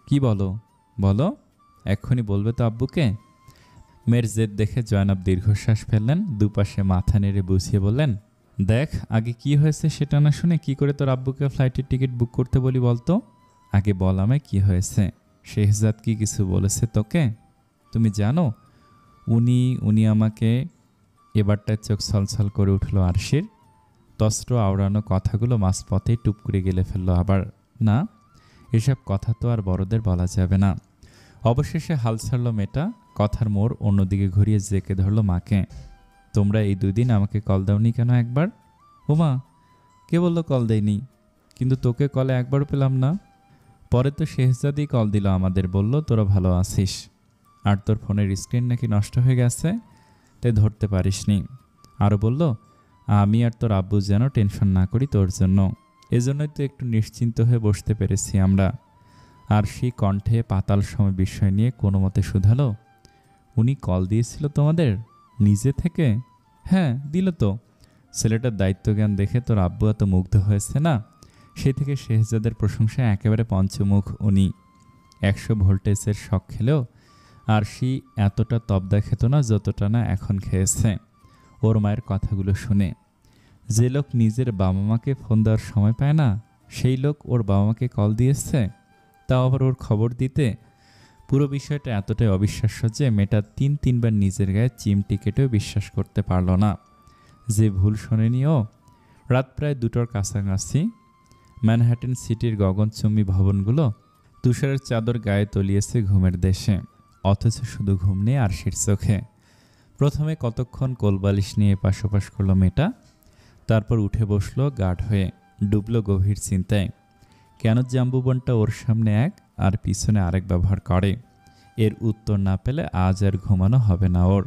কি বলো বলো, এক্ষুনি বলবে তো আব্বুকে? মেয়ের জেদ দেখে জয়নাব দীর্ঘশ্বাস ফেললেন, দুপাশে মাথা নেড়ে বুঝিয়ে বললেন, দেখ, আগে কি হয়েছে সেটা না শুনে কি করে তোর আব্বুকে ফ্লাইটের টিকিট বুক করতে বলি বলতো? আগে বল আমায় কি হয়েছে। শেহজাদ কি কিছু বলেছে তোকে? তুমি জানো উনি আমাকে। এবারটায় চোখ ছলছল করে উঠল আরশির। তস্ত্র আওড়ানো কথাগুলো মাঝপথেই টুপ করে গেলে ফেললো আবার। না, এসব কথা তো আর বড়দের বলা যাবে না। অবশেষে হাল ছাড়ল মেয়েটা। কথার মোড় অন্যদিকে ঘুরিয়ে জেঁকে ধরল মাকে। তোমরা এই 2 দিন আমাকে কল দাওনি কেন একবার? ওমা, কে বললো কল দেয়নি? কিন্তু তোকে কলে একবারও পেলাম না। পরে তো শেহজাদি কল দিল আমাদের, বলল তোরা ভালো আছিস, আর তোর ফোনের স্ক্রিন নাকি নষ্ট হয়ে গেছে, তাই ধরতে পারিসনি। আরও বলল, আমি আর তোর আব্বু যেন টেনশন না করি তোর জন্য, এজন্যই তো একটু নিশ্চিন্ত হয়ে বসতে পেরেছি আমরা। আর সেই কণ্ঠে পাতাল সময় বিষয় নিয়ে কোনো মতে শুধালো, উনি কল দিয়েছিল তোমাদের নিজে থেকে? হ্যাঁ দিল তো। ছেলেটার দায়িত্বজ্ঞান দেখে তোর আব্বু এত মুগ্ধ হয়েছে না, সেই থেকে শেহজাদের প্রশংসায় একেবারে পঞ্চমুখ উনি। 100 ভোল্টেজের শখ খেলেও আরশি এতটা তবদা খেত না যতটা না এখন খেয়েছে ওর মায়ের কথাগুলো শুনে। যে লোক নিজের বাবা মাকে ফোন দেওয়ার সময় পায় না, সেই লোক ওর বাবা মাকে কল দিয়েছে, তাও আবার ওর খবর দিতে। পুরো বিষয়টা এতটাই অবিশ্বাস্য যে মেয়েটা 3-3বার নিজের গায়ে চিমটি কেটেও বিশ্বাস করতে পারল না যে ভুল শোনেনি ও। রাত প্রায় 2টোর কাছাকাছি। ম্যানহাটন সিটির গগনচুম্বী ভবনগুলো তুষারের চাদর গায়ে তলিয়েছে ঘুমের দেশে, অথচ শুধু ঘুম নেই আরশির চোখে। প্রথমে কতক্ষণ কোলবালিশ নিয়ে এপাশ ওপাশ করলো মেয়েটা, তারপর উঠে বসলো গাঢ় হয়ে, ডুবলো গভীর চিন্তায়। কেন জাম্বুবনটা ওর সামনে এক আর পিছনে আরেক ব্যবহার করে? এর উত্তর না পেলে আজ আর ঘুমানো হবে না ওর।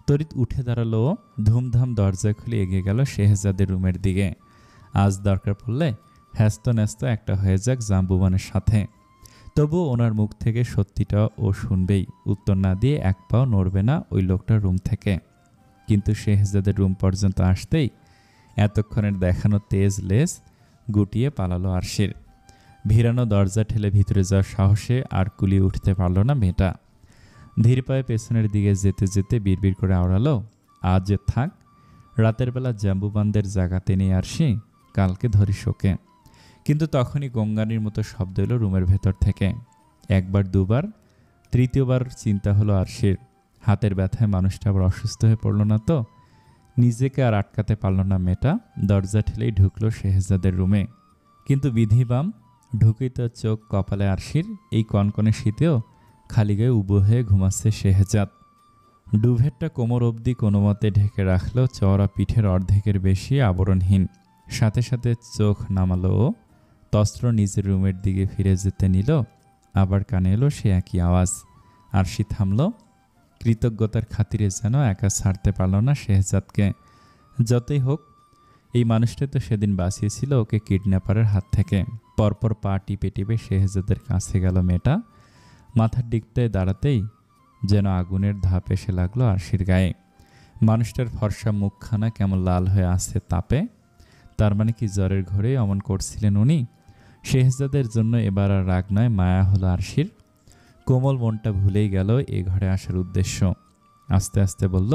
তড়িৎ উঠে দাঁড়ালো ও, ধুমধাম দরজা খুলে এগিয়ে গেল শেহজাদের রুমের দিকে। আজ দরকার পড়লে হ্যাস্ত ন্যস্ত একটা হয়ে যাক জাম্বুবানের সাথে। তবুও ওনার মুখ থেকে সত্যিটা ও শুনবেই। উত্তর না দিয়ে এক পাও নড়বে না ওই লোকটার রুম থেকে। কিন্তু শেহজাদের রুম পর্যন্ত আসতেই এতক্ষণের দেখানো তেজ লেজ গুটিয়ে পালালো আরশির। ভিড়ানো দরজা ঠেলে ভিতরে যাওয়ার সাহসে আর কুলিয়ে উঠতে পারল না মেয়েটা। ধীর পায়ে পেছনের দিকে যেতে যেতে বিড়বিড় করে আওড়ালো, আজ যে থাক, রাতের বেলা জাম্বুবানদের জাগাতে নেই আরশি, কালকে ধরিস ওকে। কিন্তু তখনই গঙ্গানির মতো শব্দ এলো রুমের ভেতর থেকে। একবার দুবার, তৃতীয়বার চিন্তা হলো আরশির, হাতের ব্যথায় মানুষটা আবার অসুস্থ হয়ে পড়ল না তো। নিজেকে আর আটকাতে পারল না মেয়েটা, দরজা ঠেলেই ঢুকলো শেহজাদের রুমে। কিন্তু বিধিবাম ঢুকেই তো চোখ কপালে আরশির। এই কনকনে শীতেও খালি গায়ে উবু হয়ে ঘুমাচ্ছে শেহজাদ। ডুভেটটা কোমর অবধি কোনো মতে ঢেকে রাখলো চওড়া পিঠের অর্ধেকের বেশি আবরণহীন। সাথে সাথে চোখ নামালো ও তস্ত্র নিজের রুমের দিকে ফিরে যেতে নিল। আবার কানে এলো সে একই আওয়াজ। আরশি থামল। কৃতজ্ঞতার খাতিরে যেন একা ছাড়তে পারল না শেহজাদকে। যতই হোক, এই মানুষটা তো সেদিন বাঁচিয়েছিল ওকে কিডন্যাপারের হাত থেকে। পরপর পা টিপে টিপে শেহজাদের কাছে গেল মেয়েটা। মাথার দিকটায় দাঁড়াতেই যেন আগুনের ধাপ এসে লাগলো আরশির গায়ে। মানুষটার ফর্সা মুখখানা কেমন লাল হয়ে আসছে তাপে। তার মানে কি জ্বরের ঘরে অমন করছিলেন উনি? শেহজাদের জন্য এবার আর রাগ নয়, মায়া হলো আরশির। কোমল মনটা ভুলেই গেল এ ঘরে আসার উদ্দেশ্য। আস্তে আস্তে বলল,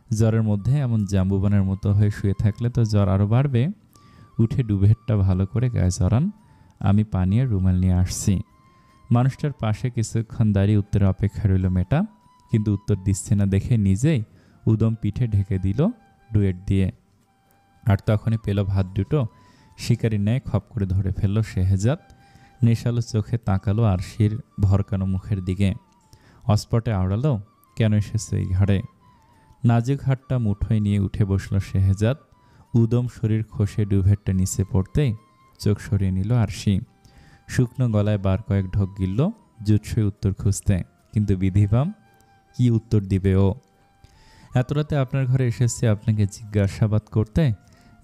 জ্বরের মধ্যে এমন জাম্বুবানের মতো হয়ে শুয়ে থাকলে তো জ্বর আরও বাড়বে। উঠে ডুবেটটা ভালো করে গায়ে জড়ান, আমি পানি আর রুমাল নিয়ে আসছি। মানুষটার পাশে কিছুক্ষণ দাঁড়িয়ে উত্তরে অপেক্ষা রইল মেয়েটা। কিন্তু উত্তর দিচ্ছে না দেখে নিজেই উদম পিঠে ঢেকে দিল ডুয়েট দিয়ে। আর তখনই পেল ভাত দুটো শিকারির ন্যায় খপ করে ধরে ফেলল শেহজাদ। নেশালো চোখে তাকালো আরশির ভরকানো মুখের দিকে। অস্পটে আওড়ালো, কেন এসেছে এই ঘাড়ে? নাজুক হাতটা মুঠোয় নিয়ে উঠে বসল শেহজাদ। উদম শরীর খসে ডুভেটটা নিচে পড়তেই চোখ সরিয়ে নিল আরশি। শুকনো গলায় বার কয়েক ঢোক গিলল জুৎসই উত্তর খুঁজতে। কিন্তু বিধিবাম কি উত্তর দিবে ও? এত রাতে আপনার ঘরে এসেছি আপনাকে জিজ্ঞাসাবাদ করতে,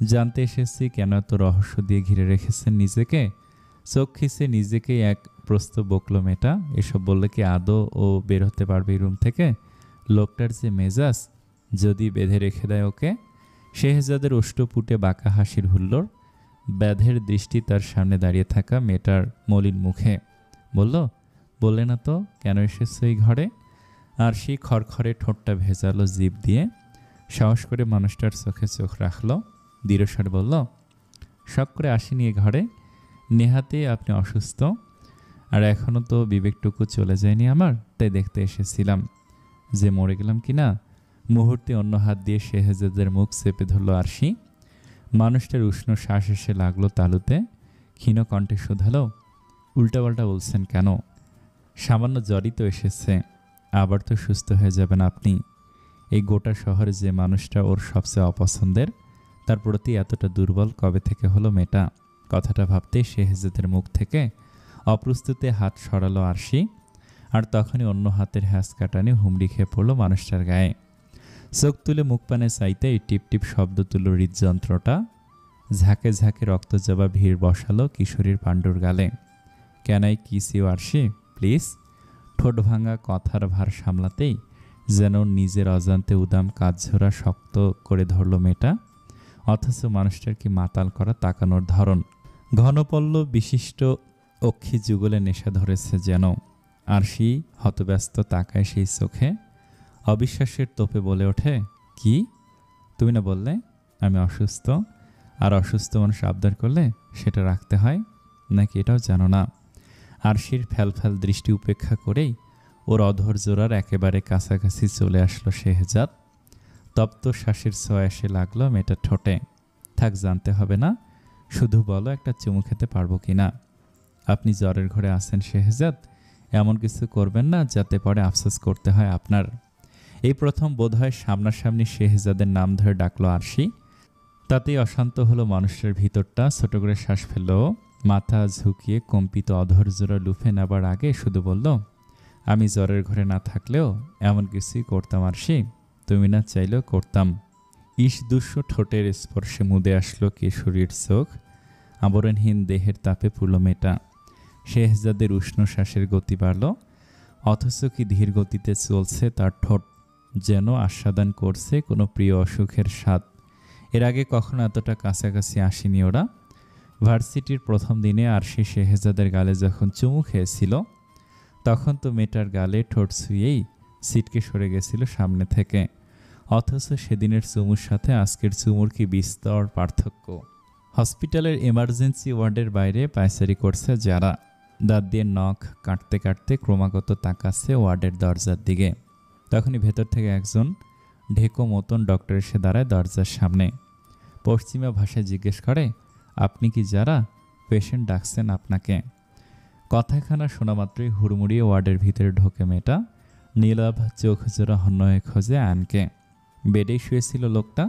জানতে এসেছি কেন এত রহস্য দিয়ে ঘিরে রেখেছেন নিজেকে। চোখ খিসে নিজেকেই এক প্রশ্ন বকল মেয়েটা। এসব বললে কি আদৌ ও বের হতে পারবে এই রুম থেকে? লোকটার যে মেজাজ, যদি বেঁধে রেখে দেয় ওকে। শেহজাদের অষ্টপুটে বাঁকা হাসির হুল্লোড়। ব্যাধের দৃষ্টি তার সামনে দাঁড়িয়ে থাকা মেয়েটার মলিন মুখে। বলল, বললে না তো কেন এসেছো এই ঘরে? আর সেই খড়খড়ে ঠোঁটটা ভেজালো জিভ দিয়ে। সাহস করে মানুষটার চোখে চোখ রাখল। দৃঢ়স্বরে বলল, শখ করে আসিনি এ ঘরে। নেহাতে আপনি অসুস্থ, আর এখনও তো বিবেকটুকু চলে যায়নি আমার, তাই দেখতে এসেছিলাম যে মরে গেলাম কিনা। মুহূর্তে অন্য হাত দিয়ে শেহজাদের মুখ চেপে ধরল আরশি। মানুষটার উষ্ণ শ্বাস এসে লাগলো তালুতে। ক্ষীণ কণ্ঠে শোধালো, উল্টাপাল্টা বলছেন কেন? সামান্য জ্বরই তো এসেছে, আবার তো সুস্থ হয়ে যাবেন আপনি। এই গোটা শহরে যে মানুষটা ওর সবচেয়ে অপছন্দের, তার প্রতি এতটা দুর্বল কবে থেকে হলো মেয়েটা? কথাটা ভাবতেই শেহজাদের মুখ থেকে অপ্রস্তুতে হাত সরালো আরশি। আর তখনই অন্য হাতের হ্যাঁস কাটানি হুমড়ি খেয়ে পড়ল মানুষটার গায়ে। চোখ তুলে মুখ পানে চাইতেই টিপ টিপ শব্দ তুলল হৃদযন্ত্রটা। ঝাঁকে ঝাঁকে রক্ত জবা ভিড় বসালো কিশোরীর পাণ্ডুর গালে। Can I kiss you Arshi please? ঠোঁট ভাঙা কথার ভার সামলাতেই যেন নিজের অজান্তে উদাম কাজঝোরা শক্ত করে ধরল মেয়েটা। অথচ মানুষটার কি মাতাল করা তাকানোর ধরন! ঘনপল্ল বিশিষ্ট অক্ষি যুগলে নেশা ধরেছে যেন। আরশি হতব্যস্ত তাকায় সেই চোখে। অবিশ্বাসের তোপে বলে ওঠে, কি? তুমি না বললে আমি অসুস্থ? আর অসুস্থ মানুষ আবদার করলে সেটা রাখতে হয় নাকি এটাও জানো না? আরশির ফ্যালফ্যাল দৃষ্টি উপেক্ষা করেই ওর অধর জোড়ার একেবারে কাছাকাছি চলে আসলো শেহজাদ। তপ্ত শ্বাসের ছোঁয়া এসে লাগলো মেয়েটার ঠোঁটে। থাক, জানতে হবে না, শুধু বলো একটা চুমু খেতে পারবো কি না। আপনি জ্বরের ঘরে আছেন শেহজাদ, এমন কিছু করবেন না যাতে পরে আফসোস করতে হয় আপনার। এই প্রথম বোধহয় সামনাসামনি শেহজাদের নাম ধরে ডাকলো আরশি। তাতেই অশান্ত হলো মানুষটার ভিতরটা। ছোট করে শ্বাস ফেলল, মাথা ঝুঁকিয়ে কম্পিত অধৈর্যরা লুফে নেবার আগে শুধু বলল, আমি জ্বরের ঘরে না থাকলেও এমন কিছুই করতাম আরশি, তুমি না চাইলেও করতাম। ঈষদুষ্য ঠোঁটের স্পর্শে মুদে আসলো কিশোরীর চোখ, আবরণহীন দেহের তাপে পুরল মেয়েটা। শেহজাদের উষ্ণ শ্বাসের গতি বাড়ল, অথচ কি ধীর গতিতে চলছে তার ঠোঁট, যেন আস্বাদন করছে কোনো প্রিয় অসুখের স্বাদ। এর আগে কখনো এতটা কাছাকাছি আসেনি ওরা। ভার্সিটির প্রথম দিনে আরশি শেহজাদের গালে যখন চুমু খেয়েছিল, তখন তো মেয়েটার গালে ঠোঁট ছুঁয়েই ছিটকে সরে গেছিল সামনে থেকে। অথচ সেদিনের চুমুর সাথে আজকের চুমুর কি বিস্তর পার্থক্য। হসপিটালের এমার্জেন্সি ওয়ার্ডের বাইরে পায়চারি করছে যারা, দাঁত দিয়ে নখ কাটতে কাটতে ক্রমাগত তাকাচ্ছে ওয়ার্ডের দরজার দিকে। তখনই ভেতর থেকে একজন ঢেকো মতন ডক্টর এসে দাঁড়ায় দরজার সামনে। পশ্চিমা ভাষায় জিজ্ঞেস করে, আপনি কি যারা? পেশেন্ট ডাকছেন আপনাকে। কথাখানা শোনা মাত্রই হুড়মুড়িয়ে ওয়ার্ডের ভিতরে ঢোকে মেয়েটা। নীলাভ চোখ জোড়া হন্য হয়ে খোঁজে আয়নকে। বেডেই শুয়েছিল লোকটা।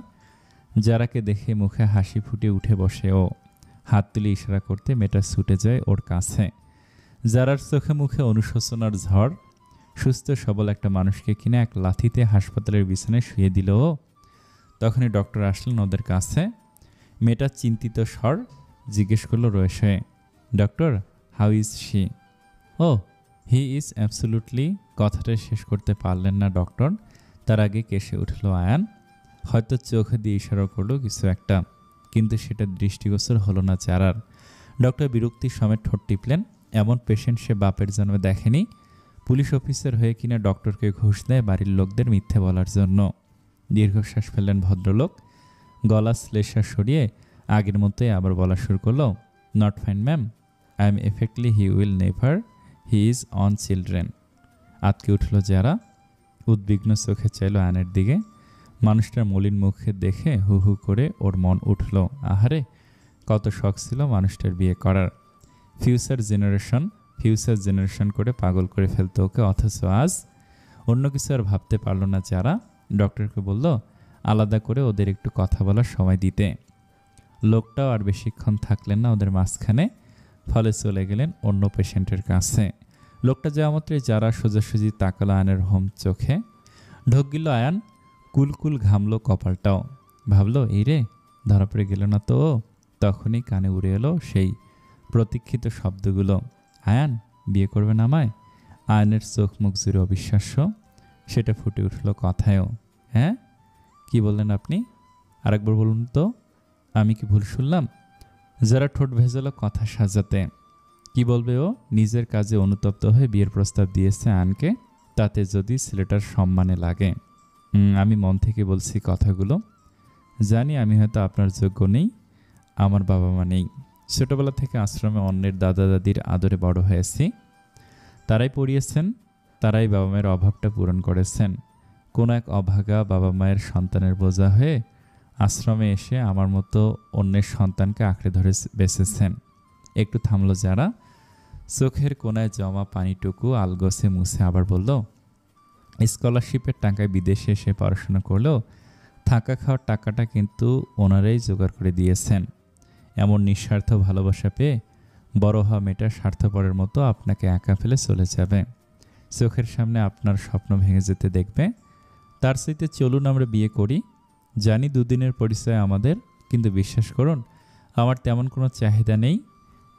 যারাকে দেখে মুখে হাসি ফুটে উঠে বসে ও। হাত তুলে ইশারা করতে মেয়েটা ছুটে যায় ওর কাছে। যারার চোখে মুখে অনুশোচনার ঝড়। সুস্থ সবল একটা মানুষকে কিনে এক লাথিতে হাসপাতালের বিছানায় শুয়ে দিল ও। তখনই ডক্টর আসলেন ওদের কাছে। মেয়েটা চিন্তিত স্বর জিজ্ঞেস করলো রয়েছে, doctor, how is she? Oh, he is absolutely. কথাটা শেষ করতে পারলেন না ডক্টর, তার আগে কেসে উঠল আয়ান। হয়তো চোখ দিয়ে ইশারা করলো কিছু একটা, কিন্তু সেটা দৃষ্টিগোচর হলো না চারার। ডক্টর বিরক্তির সমেত ঠোঁট টিপলেন। এমন পেশেন্ট সে বাপের জন্মে দেখেনি। পুলিশ অফিসার হয়ে কিনা ডক্টরকে ঘুষ দেয় বাড়ির লোকদের মিথ্যে বলার জন্য। দীর্ঘশ্বাস ফেললেন ভদ্রলোক। গলা শ্লেষা সরিয়ে আগের মতোই আবার বলা শুরু করলো, not fine ma'am, I am effectively, he will never, he is on children. আতকে উঠল যারা। উদ্বিগ্ন চোখে চাইল আয়নের দিকে। মানুষটার মলিন মুখে দেখে হু হু করে ওর মন উঠল। আহারে, কত শখ ছিল মানুষটার বিয়ে করার। ফিউচার জেনারেশন করে পাগল করে ফেলতো ওকে। অথচ আজ অন্য কিছু আর ভাবতে পারল না যারা। ডক্টরকে বলল আলাদা করে ওদের একটু কথা বলার সময় দিতে। লোকটাও আর বেশিক্ষণ থাকলেন না ওদের মাঝখানে, ফলে চলে গেলেন অন্য পেশেন্টের কাছে। লোকটা যাওয়া মাত্রই যারা সোজাসুজি তাকালো আয়নের হোম চোখে। ঢোক গেল আয়ান। কুলকুল ঘামলো কপালটাও। ভাবলো, এই রে, ধরা পড়ে গেল না তো। তখনই কানে উড়ে এলো সেই প্রতীক্ষিত শব্দগুলো, আয়ান, বিয়ে করবেন আমায়? আয়নের চোখ মুখ জুড়ে অবিশ্বাস্য। সেটা ফুটে উঠল কথায়ও। হ্যাঁ, কি বললেন আপনি? আরেকবার বলুন তো, আমি কি ভুল শুনলাম? যারা ঠোঁট ভেজালো কথা সাজাতে। কি বলবে ও? নিজের কাজে অনুতপ্ত হয়ে বিয়ের প্রস্তাব দিয়েছে আয়নকে, তাতে যদি ছেলেটার সম্মানে লাগে। আমি মন থেকে বলছি কথাগুলো। জানি আমি হয়তো আপনার যোগ্য নেই, আমার বাবা মা নেই। ছোটবেলা থেকে আশ্রমে অন্যের দাদা দাদির আদরে বড় হয়েছি। তারাই পড়িয়েছেন, তারাই বাবা মায়ের অভাবটা পূরণ করেছেন। কোনো এক অভাগা বাবা মায়ের সন্তানের বোঝা হয়ে আশ্রমে এসে আমার মতো অন্যের সন্তানকে আঁকড়ে ধরে বেঁচেছেন। একটু থামলো যারা। চোখের কোনায় জমা পানিটুকু আলগোছে মুছে আবার বলল, স্কলারশিপের টাকায় বিদেশে এসে পড়াশোনা করলেও থাকা খাওয়ার টাকাটা কিন্তু ওনারাই জোগাড় করে দিয়েছেন। এমন নিঃস্বার্থ ভালোবাসা পেয়ে বড় হওয়া মেয়েটা স্বার্থপরের মতো আপনাকে একা ফেলে চলে যাবে। চোখের সামনে আপনার স্বপ্ন ভেঙে যেতে দেখবে। তার চাইতে চলুন আমরা বিয়ে করি। জানি দুদিনের পরিচয় আমাদের, কিন্তু বিশ্বাস করুন আমার তেমন কোনো চাহিদা নেই।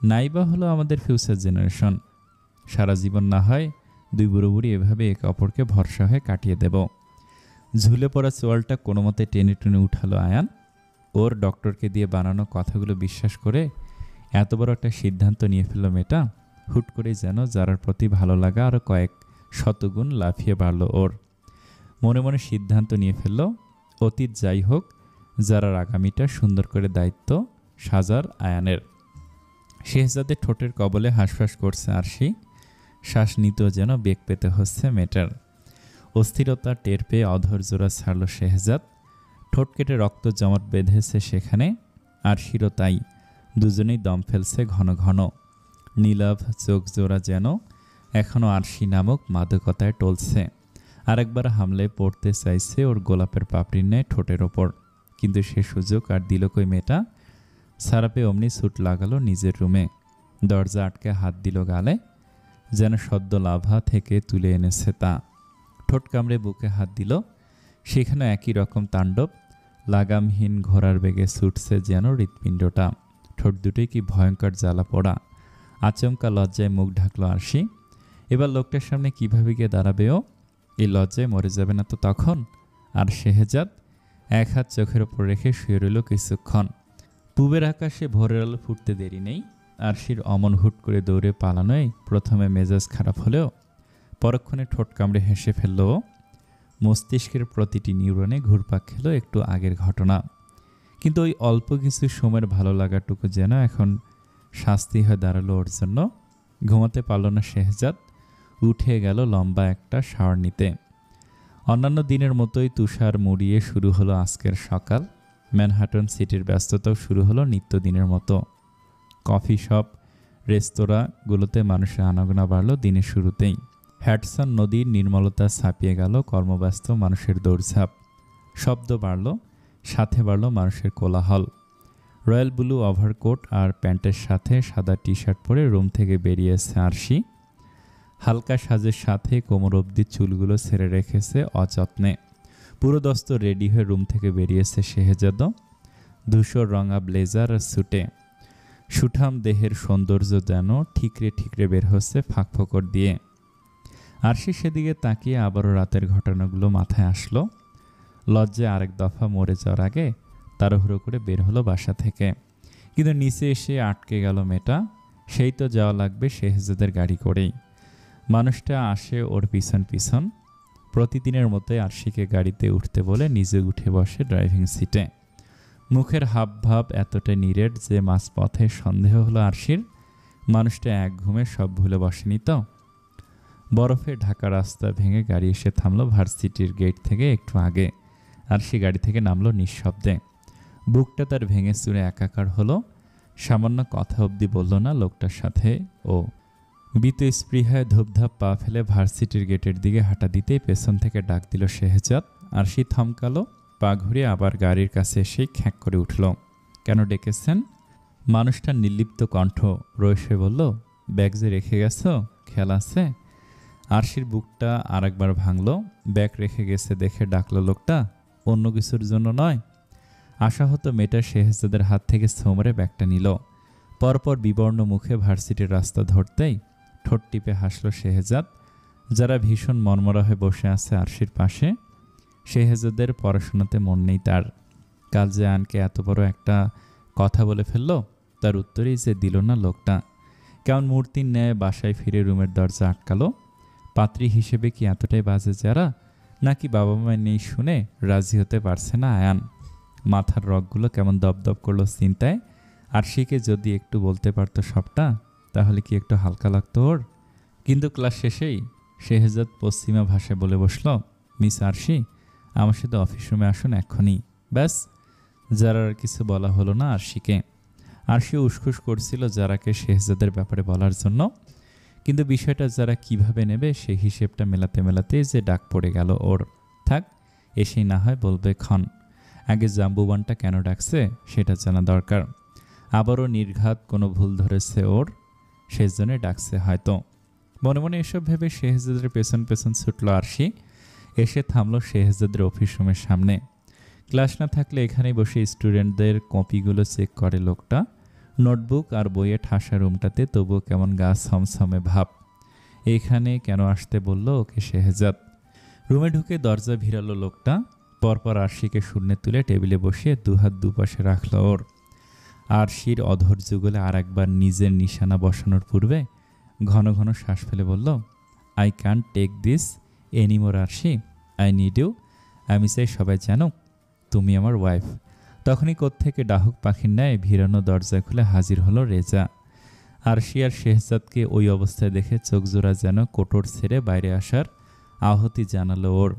নাইবা হলো আমাদের ফিউচার জেনারেশন। সারা জীবন না হয় দুই বুড়ো বুড়ি এভাবে একে অপরকে ভরসা হয়ে কাটিয়ে দেব। ঝুলে পড়া চোয়ালটা কোনো মতে টেনে টেনে উঠালো আয়ান। ওর ডক্টরকে দিয়ে বানানো কথাগুলো বিশ্বাস করে এত বড় একটা সিদ্ধান্ত নিয়ে ফেলল মেয়েটা। হুট করেই যেন যারার প্রতি ভালো লাগা আরও কয়েক শতগুণ লাফিয়ে বাড়ল ওর। মনে মনে সিদ্ধান্ত নিয়ে ফেলল, অতীত যাই হোক, যারার আগামীটা সুন্দর করে দায়িত্ব সাজার আয়ানের। শেহজাদের ঠোঁটের কবলে হাঁসফাঁস করছে আরশি। শ্বাস নিত যেন বেগ পেতে হচ্ছে মেয়েটার। অস্থিরতা টের পেয়ে অধর জোড়া ছাড়ল শেহজাদ। ঠোঁট কেটে রক্ত জমাট বেঁধেছে সেখানে। আরশিরও তাই। দুজনেই দম ফেলছে ঘন ঘন। নীলাভ চোখ জোড়া যেন এখনও আরশি নামক মাদকতায় টলছে। আরেকবার হামলে পড়তে চাইছে ওর গোলাপের পাপড়ির ন্যায় ঠোঁটের ওপর, কিন্তু সে সুযোগ আর দিল কই মেয়েটা। সারাপে অমনি ছুট লাগালো নিজের রুমে। দরজা আটকে হাত দিল গালে। যেন সদ্য লাভা থেকে তুলে এনেছে তা। ঠোঁট কামড়ে বুকে হাত দিল, সেখানে একই রকম তাণ্ডব। লাগামহীন ঘোড়ার বেগে ছুটছে যেন হৃৎপিণ্ডটা। ঠোঁট দুটোই কি ভয়ঙ্কর জ্বালা পোড়া। আচমকা লজ্জায় মুখ ঢাকলো আরশি। এবার লোকটার সামনে কিভাবে গিয়ে দাঁড়াবেও? এই লজ্জায় মরে যাবে না তো তখন? আর শেহজাদ এক হাত চোখের ওপর রেখে শুয়ে রইল কিছুক্ষণ। পূবের আকাশে ভোরের আলো ফুটতে দেরি নেই। আরশির অমন হুট করে দৌড়ে পালানোয় প্রথমে মেজাজ খারাপ হলেও পরক্ষণে ঠোঁট কামড়ে হেসে ফেলল। মস্তিষ্কের প্রতিটি নিউরনে ঘুরপাক খেল একটু আগের ঘটনা। কিন্তু ওই অল্প কিছু সময়ের ভালো লাগাটুকু যেন এখন শাস্তি হয়ে দাঁড়ালো ওর জন্য। ঘুমাতে পারল না শেহজাদ। উঠে গেল লম্বা একটা শাওয়ার নিতে। অন্যান্য দিনের মতোই তুষার মুড়িয়ে শুরু হলো আজকের সকাল। ম্যানহাটন সিটির ব্যস্ততাও শুরু হলো নিত্যদিনের মতো। কফি শপ, রেস্তোরাঁগুলোতে মানুষের আনাগোনা বাড়ল দিনের শুরুতেই। হ্যাডসন নদীর নির্মলতা ছাপিয়ে গেল কর্মব্যস্ত মানুষের দৌড়ঝাঁপ। শব্দ বাড়ল, সাথে বাড়ল মানুষের কোলাহল। রয়্যাল ব্লু ওভারকোট আর প্যান্টের সাথে সাদা টি শার্ট পরে রুম থেকে বেরিয়েছে আরশি। হালকা সাজের সাথে কোমর অবধি চুলগুলো ছেড়ে রেখেছে অযত্নে। পুরোদস্ত রেডি হয়ে রুম থেকে বেরিয়েছে শেহজাদও, ধূসর রঙা ব্লেজার আর স্যুটে। সুঠাম দেহের সৌন্দর্য যেন ঠিকরে ঠিকরে বের হচ্ছে ফাঁক ফোকর দিয়ে। আরশি সেদিকে তাকিয়ে আবারও রাতের ঘটনাগুলো মাথায় আসলো। লজ্জায় আরেক দফা মরে যাওয়ার আগে তাড়াহুড়ো করে বের হলো বাসা থেকে। কিন্তু নিচে এসে আটকে গেল মেয়েটা। সেই তো যাওয়া লাগবে শেহজাদের গাড়ি করেই। মানুষটা আসে ওর পিছন পিছন। প্রতিদিনের মতোই আরশিকে গাড়িতে উঠতে বলে নিজে উঠে বসে ড্রাইভিং সিটে। মুখের হাবভাব এতটাই নিরেট যে মাঝপথে সন্দেহ হলো আরশির মানুষটা এক ঘুমে সব ভুলে বসেনি তো। বরফে ঢাকা রাস্তা ভেঙে গাড়ি এসে থামলো ভার্সিটির গেট থেকে একটু আগে। আরশি গাড়ি থেকে নামলো নিঃশব্দে। বুকটা তার ভেঙে চুরে একাকার হলো। সামান্য কথা অবধি বলল না লোকটার সাথে ও। বিত স্পৃহায় ধূপধাপ পা ফেলে ভার্সিটির গেটের দিকে হাঁটা দিতেই পেছন থেকে ডাক দিল শেহজাদ। আরশি থমকালো, পা ঘুরিয়ে আবার গাড়ির কাছে এসেই খ্যাঁক করে উঠল। কেন ডেকেছেন? মানুষটার নির্লিপ্ত কণ্ঠ রয়েসে বলল, ব্যাগ যে রেখে গেছ, খেয়াল আছে? আরশির বুকটা আরেকবার ভাঙল। ব্যাগ রেখে গেছে দেখে ডাকলো লোকটা, অন্য কিছুর জন্য নয়। আশাহত মেয়েটা শেহজাদের হাত থেকে ছোমরে ব্যাগটা নিল। পরপর বিবর্ণ মুখে ভার্সিটির রাস্তা ধরতেই ঠোঁট টিপে হাসল শেহজাদ, যারা ভীষণ মনমরা হয়ে বসে আছে আরশির পাশে। শেহজাদের পড়াশোনাতে মন নেই তার। কাল যে আনকে এত বড় একটা কথা বলে ফেলল, তার উত্তরেই যে দিল না লোকটা। কেমন মূর্তির ন্যায় বাসায় ফিরে রুমের দরজা আটকালো। পাত্রী হিসেবে কি এতটাই বাজে যারা, নাকি বাবা মা নেই শুনে রাজি হতে পারছে না আয়ান? মাথার রগগুলো কেমন দপদপ করলো চিন্তায়। আরশিকে যদি একটু বলতে পারতো সবটা, তাহলে কি একটু হালকা লাগতো ওর। কিন্তু ক্লাস শেষেই শেহজাদ পশ্চিমা ভাষায় বলে বসল, মিস আরশি, আমার সাথে অফিস রুমে আসুন এক্ষুনি। ব্যাস, যারার কিছু বলা হলো না আরশিকে। আরশি উসখুস করছিল যারাকে শেহজাদের ব্যাপারে বলার জন্য, কিন্তু বিষয়টা যারা কিভাবে নেবে সেই হিসেবটা মেলাতে মেলাতেই যে ডাক পড়ে গেল ওর। থাক, এসেই না হয় বলবে ক্ষণ। আগে জাম্বুবানটা কেন ডাকছে সেটা জানা দরকার। আবারও নির্ঘাত কোনো ভুল ধরেছে ওর, সেজন্য ডাকছে হয়তো। মনে মনে এসব ভেবে শেহজাদের পেছন পেছন ছুটল আরশি। এসে থামলো শেহজাদের অফিস রুমের সামনে। ক্লাস না থাকলে এখানেই বসে স্টুডেন্টদের কপিগুলো চেক করে লোকটা। নোটবুক আর বইয়ে ঠাসা রুমটাতে তবুও কেমন গা ছমছমে ভাব। এইখানে কেন আসতে বলল ওকে শেহজাদ? রুমে ঢুকে দরজা ভিড়ালো লোকটা। পরপর আরশিকে শূন্যে তুলে টেবিলে বসিয়ে দুহাত দুপাশে রাখল ওর। আরশির অধর যুগলে আর একবার নিজের নিশানা বসানোর পূর্বে ঘন ঘন শ্বাস ফেলে বলল, I can't take this anymore Arshi, I need you. আমি চাই সবাই জানুক তুমি আমার ওয়াইফ। তখনই কোত্থেকে ডাহুক পাখির ন্যায় ভিড়ানো দরজা খুলে হাজির হলো রেজা। আরশি আর শেহজাদকে ওই অবস্থায় দেখে চোখজোড়া যেন কোটর ছেড়ে বাইরে আসার আহতি জানালো ওর।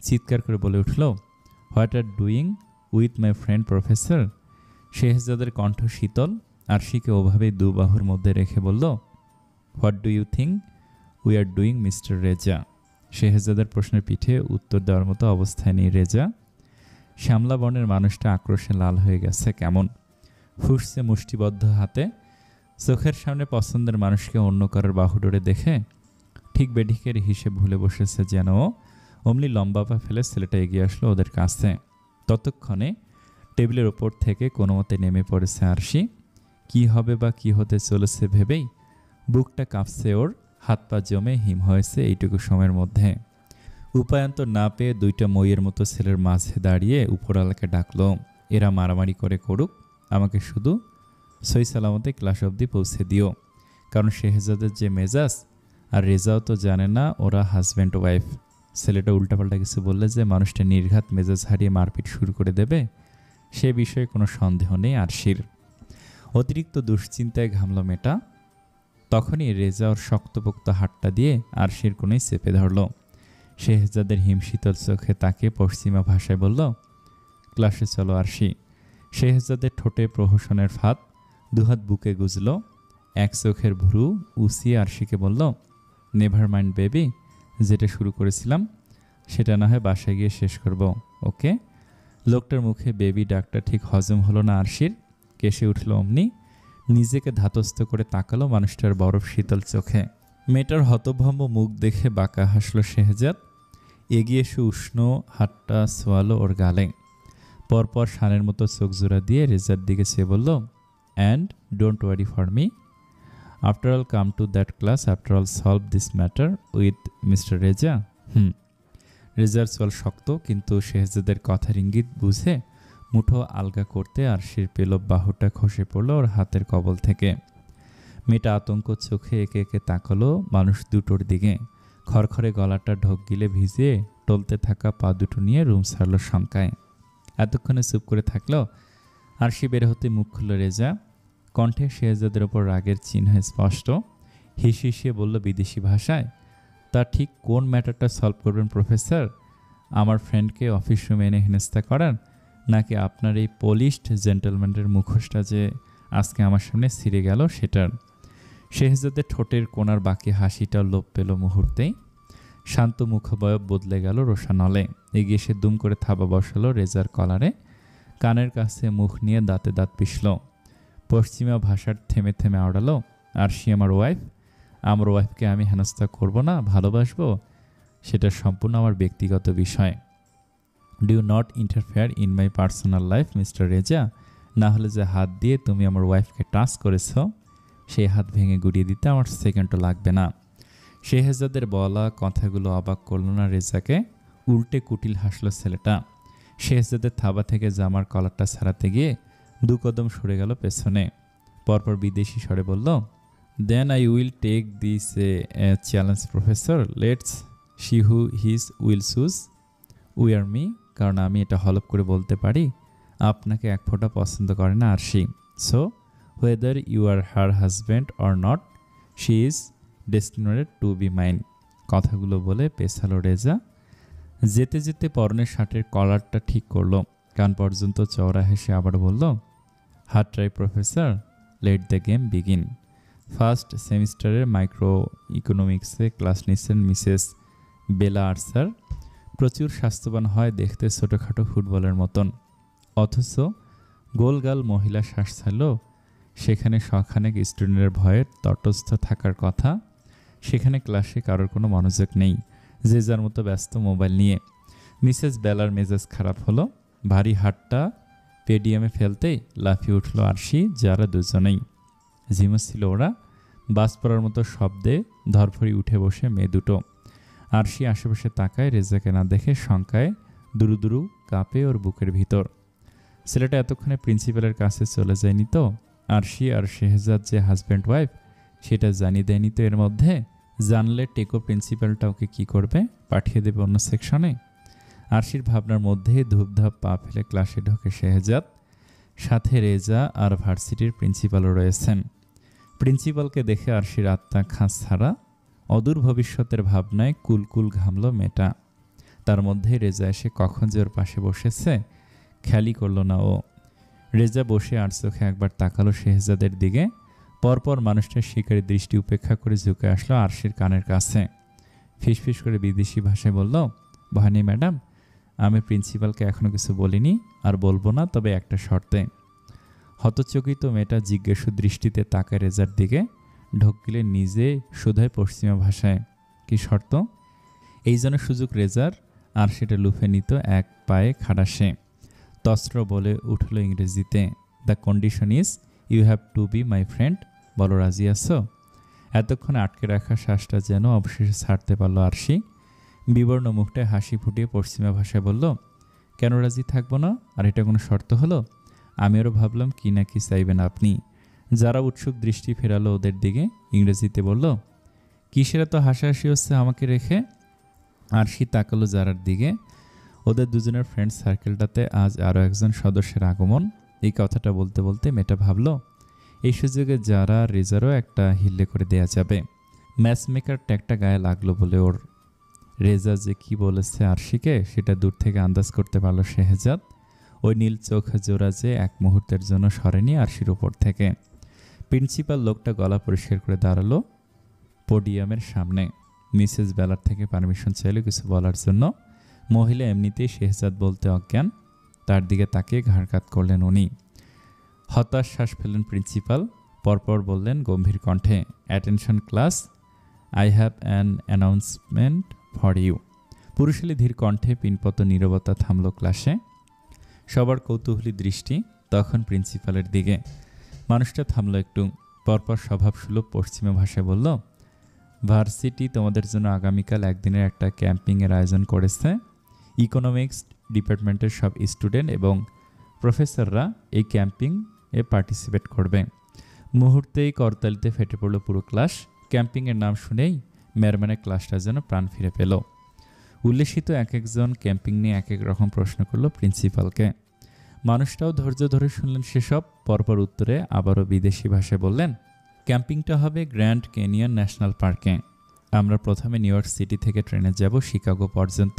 চিৎকার করে বলে উঠল, what are doing with my friend professor? শেহজাদের কণ্ঠ শীতল। আরশিকে ওভাবেই দুবাহুর মধ্যে রেখে বলল, what do you think we are doing mister Reza? শেহজাদের প্রশ্নের পিঠে উত্তর দেওয়ার মতো অবস্থায় নেই রেজা। শ্যামলা বর্ণের মানুষটা আক্রোশে লাল হয়ে গেছে কেমন। ফুসছে মুষ্টিবদ্ধ হাতে। চোখের সামনে পছন্দের মানুষকে অন্য কারোর বাহুডোরে দেখে ঠিক বেঠিকের হিসেব ভুলে বসেছে যেন। অমনি লম্বা পা ফেলে ছেলেটা এগিয়ে আসলো ওদের কাছে। ততক্ষণে টেবিলের ওপর থেকে কোনো মতে নেমে পড়েছে আরশি। কি হবে বা কি হতে চলেছে ভেবেই বুকটা কাঁপছে ওর, হাত পা জমে হিম হয়েছে এইটুকু সময়ের মধ্যে। উপায়ন্তর না পেয়ে দুইটা মইয়ের মতো ছেলের মাঝে দাঁড়িয়ে উপরওয়ালাকে ডাকলো, এরা মারামারি করে করুক, আমাকে শুধু সই সালামতে ক্লাস অবধি পৌঁছে দিও। কারণ শেহজাদের যে মেজাজ, আর রেজাও তো জানে না ওরা হাজব্যান্ড ওয়াইফ। ছেলেটা উল্টাপাল্টা কিছু বললে যে মানুষটা নির্ঘাত মেজাজ হারিয়ে মারপিট শুরু করে দেবে, সে বিষয়ে কোনো সন্দেহ নেই আরশির। অতিরিক্ত দুশ্চিন্তায় ঘামল মেয়েটা। তখনই রেজা ওর শক্তপোক্ত হাতটা দিয়ে আরশির কোণেই চেপে ধরল। শেহজাদের হিমশীতল চোখে তাকে পশ্চিমা ভাষায় বলল, ক্লাসে চলো আরশি। শেহজাদের ঠোঁটে প্রহসনের ফাঁদ, দুহাত বুকে গুজল, এক চোখের ভ্রু উঁচিয়ে আরশিকে বলল, নেভার মাইন্ড বেবি, যেটা শুরু করেছিলাম সেটা না হয় বাসায় গিয়ে শেষ করব, ওকে? লোকটার মুখে বেবি ডাকটা ঠিক হজম হলো না আরশির। কেসে উঠল অমনি, নিজেকে ধাতস্থ করে তাকালো মানুষটার বরফ শীতল চোখে। মেয়েটার হতভম্ব মুখ দেখে বাঁকা হাসল শেহজাদ। এগিয়ে এসে উষ্ণ হাতটা ছোয়ালো ওর গালে। পরপর শানের মতো চোখ জোড়া দিয়ে রেজার দিকে চেয়ে বলল, and don't worry for me, after all come to that class, after all solve this matter with mister Reza. রেজার চল শক্ত, কিন্তু শেহজাদের কথার ইঙ্গিত বুঝে মুঠো আলগা করতে আরশির পেলব বাহুটা খসে পড়ল ওর হাতের কবল থেকে। মেয়েটা আতঙ্ক চোখে একে একে তাকালো মানুষ দুটোর দিকে। খড়খড়ে গলাটা ঢোক গিলে ভিজিয়ে টলতে থাকা পা দুটো নিয়ে রুম ছাড়ল শঙ্কায়। এতক্ষণে চুপ করে থাকলো আরশি। বের হতে মুখ খুলল রেজা। কণ্ঠে শেহজাদের ওপর রাগের চিহ্ন স্পষ্ট। হিসিয়ে বলল বিদেশি ভাষায়, তা ঠিক কোন ম্যাটারটা সলভ করবেন প্রফেসর? আমার ফ্রেন্ডকে অফিস রুমে এনে হেনস্থা করান, নাকি আপনার এই পলিশড জেন্টলম্যানের মুখোশটা যে আজকে আমার সামনে ছিঁড়ে গেল সেটার? শেহজাদের ঠোঁটের কোণার বাকি হাসিটা লোপ পেল মুহূর্তেই। শান্ত মুখবয়ব বদলে গেল রোশানলে। এগিয়ে সে দুম করে থাবা বসালো রেজার কলারে, কানের কাছে মুখ নিয়ে দাঁতে দাঁত পিষল। পশ্চিমা ভাষার থেমে থেমে আওড়ালো, আরশি আমার ওয়াইফ, আমার ওয়াইফকে আমি হেনস্থা করব না, ভালোবাসবো, সেটা সম্পূর্ণ আমার ব্যক্তিগত বিষয়। Do not interfere in my personal life mister Reza, না হলে যে হাত দিয়ে তুমি আমার ওয়াইফকে টাচ করেছ সেই হাত ভেঙে গুড়িয়ে দিতে আমার সেকেন্ডও লাগবে না। শেহজাদের বলা কথাগুলো অবাক করল না রেজাকে। উল্টে কুটিল হাসল ছেলেটা। শেহজাদের থাবা থেকে জামার কলারটা ছাড়াতে গিয়ে দু কদম সরে গেল পেছনে। পরপর বিদেশি স্বরে বলল, then I will take this challenge professor, let's see who his will choose we or me. কারণ আমি এটা হলপ করে বলতে পারি আপনাকে এক ফোঁটা পছন্দ করে না Arshi. So whether you are her husband or not, she is destined to be mine। কথাগুলো বলে পেছালো রেজা। যেতে যেতে পরনের শার্টের কলারটা ঠিক করলো। কান পর্যন্ত চওড়া হেসে আবার বলল, hard try professor, let the game begin. First সেমিস্টারের মাইক্রো ইকোনমিক্সে ক্লাস নিচ্ছেন মিসেস বেলা আর্সার। প্রচুর স্বাস্থ্যবান হয় দেখতে, ছোটোখাটো ফুটবলের মতন, অথচ গোলগাল মহিলা শ্বাস ছাড়ল। সেখানে শখানেক স্টুডেন্টের ভয়ে তটস্থ থাকার কথা। সেখানে ক্লাসে কারোর কোনো মনোযোগ নেই, যে যার মতো ব্যস্ত মোবাইল নিয়ে। মিসেস বেলার মেজাজ খারাপ হলো। ভারী হাতটা পেডিয়ামে ফেলতেই লাফিয়ে উঠল আরশি, যারা দুজনেই ঝিমোচ্ছিল ওরা। বাস পড়ার মতো শব্দে ধরফড়ি উঠে বসে মেয়ে দুটো। আরশি আশেপাশে তাকায়, রেজাকে না দেখে শঙ্কায় দুরু দুরু কাঁপে ওর বুকের ভিতর। ছেলেটা এতক্ষণে প্রিন্সিপালের কাছে চলে যায়নি তো? আরশি আর শেহজাদ যে হাজব্যান্ড ওয়াইফ সেটা জানিয়ে দেয়নি তো এর মধ্যে? জানলে টেকো প্রিন্সিপালটা ওকে কী করবে? পাঠিয়ে দেবে অন্য সেকশনে। আরশির ভাবনার মধ্যে ধূপধাপ পা ফেলে ক্লাসে ঢোকে শেহজাদ। সাথে রেজা আর ভার্সিটির প্রিন্সিপালও রয়েছেন। প্রিন্সিপালকে দেখে আরশির আত্মা খাঁজ ছাড়া। অদূর ভবিষ্যতের ভাবনায় কুলকুল ঘামল মেয়েটা। তার মধ্যে রেজা এসে কখন যে ওর পাশে বসেছে খেয়ালই করল না ও। রেজা বসে আর চোখে একবার তাকালো শেহজাদের দিকে। পরপর মানুষটার শিকারী দৃষ্টি উপেক্ষা করে ঝুঁকে আসলো আরশির কানের কাছে। ফিসফিস করে বিদেশি ভাষায় বলল, ভয় নেই ম্যাডাম, আমি প্রিন্সিপালকে এখনও কিছু বলিনি আর বলবো না, তবে একটা শর্তে। হতচকিত মেয়েটা জিজ্ঞাসু দৃষ্টিতে তাকায় রেজার দিকে, ঢোক গিলে নিজে শুধায় পশ্চিমা ভাষায়, কি শর্ত? এই জন্য সুযোগ রেজার, আর সেটা লুফে নিত এক পায়ে খাড়া সে। তস্ত্র বলে উঠল ইংরেজিতে, the condition is you have to be my friend. বলো রাজি আছো? এতক্ষণ আটকে রাখা শ্বাসটা যেন অবশেষে ছাড়তে পারল আরশি। বিবর্ণ মুখটায় হাসি ফুটিয়ে পশ্চিমা ভাষায় বলল, কেন রাজি থাকবো না? আর এটা কোনো শর্ত হলো? আমি আরও ভাবলাম কি না কি চাইবেন আপনি। যারা উৎসুক দৃষ্টি ফেরালো ওদের দিকে, ইংরেজিতে বলল, কিসের এত হাসাহাসি হচ্ছে আমাকে রেখে? আরশি তাকালো যারার দিকে। ওদের দুজনের ফ্রেন্ড সার্কেলটাতে আজ আরও একজন সদস্যের আগমন। এই কথাটা বলতে বলতে মেয়েটা ভাবল, এই সুযোগে যারা রেজারও একটা হিল্লে করে দেয়া যাবে। ম্যাচমেকার ট্যাগটা গায়ে লাগলো বলে ওর। রেজা যে কি বলেছে আরশিকে সেটা দূর থেকে আন্দাজ করতে পারল শেহজাদ। ওই নীল চোখ জোড়া যে এক মুহূর্তের জন্য সরেনি আরশির উপর থেকে। প্রিন্সিপাল লোকটা গলা পরিষ্কার করে দাঁড়ালো পোডিয়ামের সামনে। মিসেস বেলার থেকে পারমিশন চাইল কিছু বলার জন্য। মহিলা এমনিতেই শেহজাদ বলতে অজ্ঞান। তার দিকে তাকিয়ে ঘাড় কাত করলেন উনি। হতাশ শ্বাস ফেললেন প্রিন্সিপাল। পরপর বললেন গম্ভীর কণ্ঠে, attention class, I have an announcement for you. পুরুষালী ধীর কণ্ঠে পিনপত নীরবতা থামল ক্লাসে। সবার কৌতূহলী দৃষ্টি তখন প্রিন্সিপালের দিকে। মানুষটা থামল একটু, পরপর স্বভাবসুলভ পশ্চিমা ভাষায় বলল, ভার্সিটি তোমাদের জন্য আগামীকাল একদিনের একটা ক্যাম্পিংয়ের আয়োজন করেছে। ইকোনমিক্স ডিপার্টমেন্টের সব স্টুডেন্ট এবং প্রফেসররা এই ক্যাম্পিংয়ে পার্টিসিপেট করবে। মুহূর্তেই করতালিতে ফেটে পড়ল পুরো ক্লাস। ক্যাম্পিংয়ের নাম শুনেই ম্যারম্যানের ক্লাসটা যেন প্রাণ ফিরে পেল। উল্লেসিত এক একজন ক্যাম্পিং নিয়ে এক এক রকম প্রশ্ন করল প্রিন্সিপালকে। মানুষটাও ধৈর্য ধরে শুনলেন সেসব। পরপর উত্তরে আবারও বিদেশি ভাষায় বললেন, ক্যাম্পিংটা হবে গ্র্যান্ড ক্যানিয়ন ন্যাশনাল পার্কে। আমরা প্রথমে নিউ ইয়র্ক সিটি থেকে ট্রেনে যাব শিকাগো পর্যন্ত।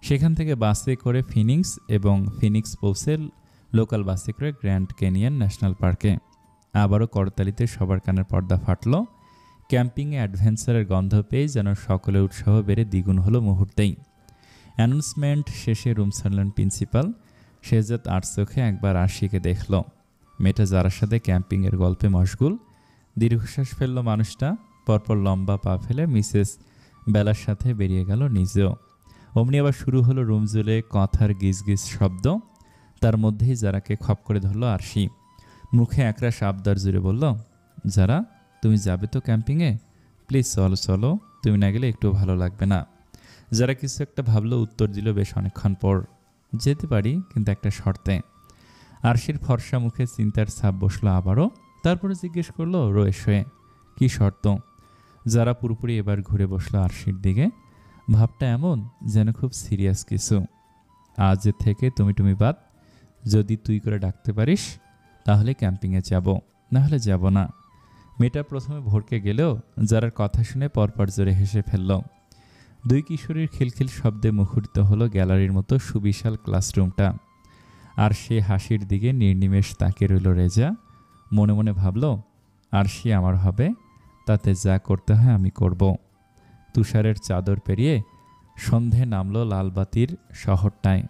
সেখান থেকে বাসে করে ফিনিক্স এবং ফিনিক্স পৌঁছে লোকাল বাসে করে গ্র্যান্ড ক্যানিয়ন ন্যাশনাল পার্কে। আবারও করতালিতে সবার কানের পর্দা ফাটল। ক্যাম্পিংয়ে অ্যাডভেঞ্চারের গন্ধ পেয়ে যেন সকলের উৎসাহ বেড়ে দ্বিগুণ হলো মুহূর্তেই। অ্যানাউন্সমেন্ট শেষে রুম ছাড়লেন প্রিন্সিপাল। শেহজাদ আর চোখে একবার আরশিকে দেখল। মেয়েটা যারার সাথে ক্যাম্পিংয়ের গল্পে মশগুল। দীর্ঘশ্বাস ফেলল মানুষটা। পরপর লম্বা পা ফেলে মিসেস বেলার সাথে বেরিয়ে গেল নিজেও। অমনি আবার শুরু হলো রুম জুড়ে কথার গিজ শব্দ। তার মধ্যেই যারাকে খপ করে ধরল আরশি। মুখে একরাশ আবদার জুড়ে বলল, যারা, তুমি যাবে তো ক্যাম্পিংয়ে? প্লিজ চলো চলো, তুমি না গেলে একটু ভালো লাগবে না। যারা কিছু একটা ভাবলো, উত্তর দিল বেশ অনেকক্ষণ পর, যেতে পারি কিন্তু একটা শর্তে। আরশির ফর্সা মুখে চিন্তার ছাপ বসলো আবারও। তারপরে জিজ্ঞেস করলো রয়ে শোয়ে, কি শর্ত? যারা পুরোপুরি এবার ঘুরে বসলো আরশির দিকে। ভাবটা এমন যেন খুব সিরিয়াস কিছু। আজ থেকে তুমি বাদ। যদি তুই করে ডাকতে পারিস তাহলে ক্যাম্পিংয়ে যাব, না হলে যাব না। মেয়েটা প্রথমে ভড়কে গেলেও যারার কথা শুনে পরপর জোরে হেসে ফেলল। দুই কিশোরীর খিলখিল শব্দে মুখরিত হলো গ্যালারির মতো সুবিশাল ক্লাসরুমটা। আর সে হাসির দিকে নির্নিমেষ তাকিয়ে রইল রেজা। মনে মনে ভাবল, আরশি আমার হবে, তাতে যা করতে হয় আমি করব। তুষারের চাদর পেরিয়ে সন্ধে নামল লালবাতির শহরটায়।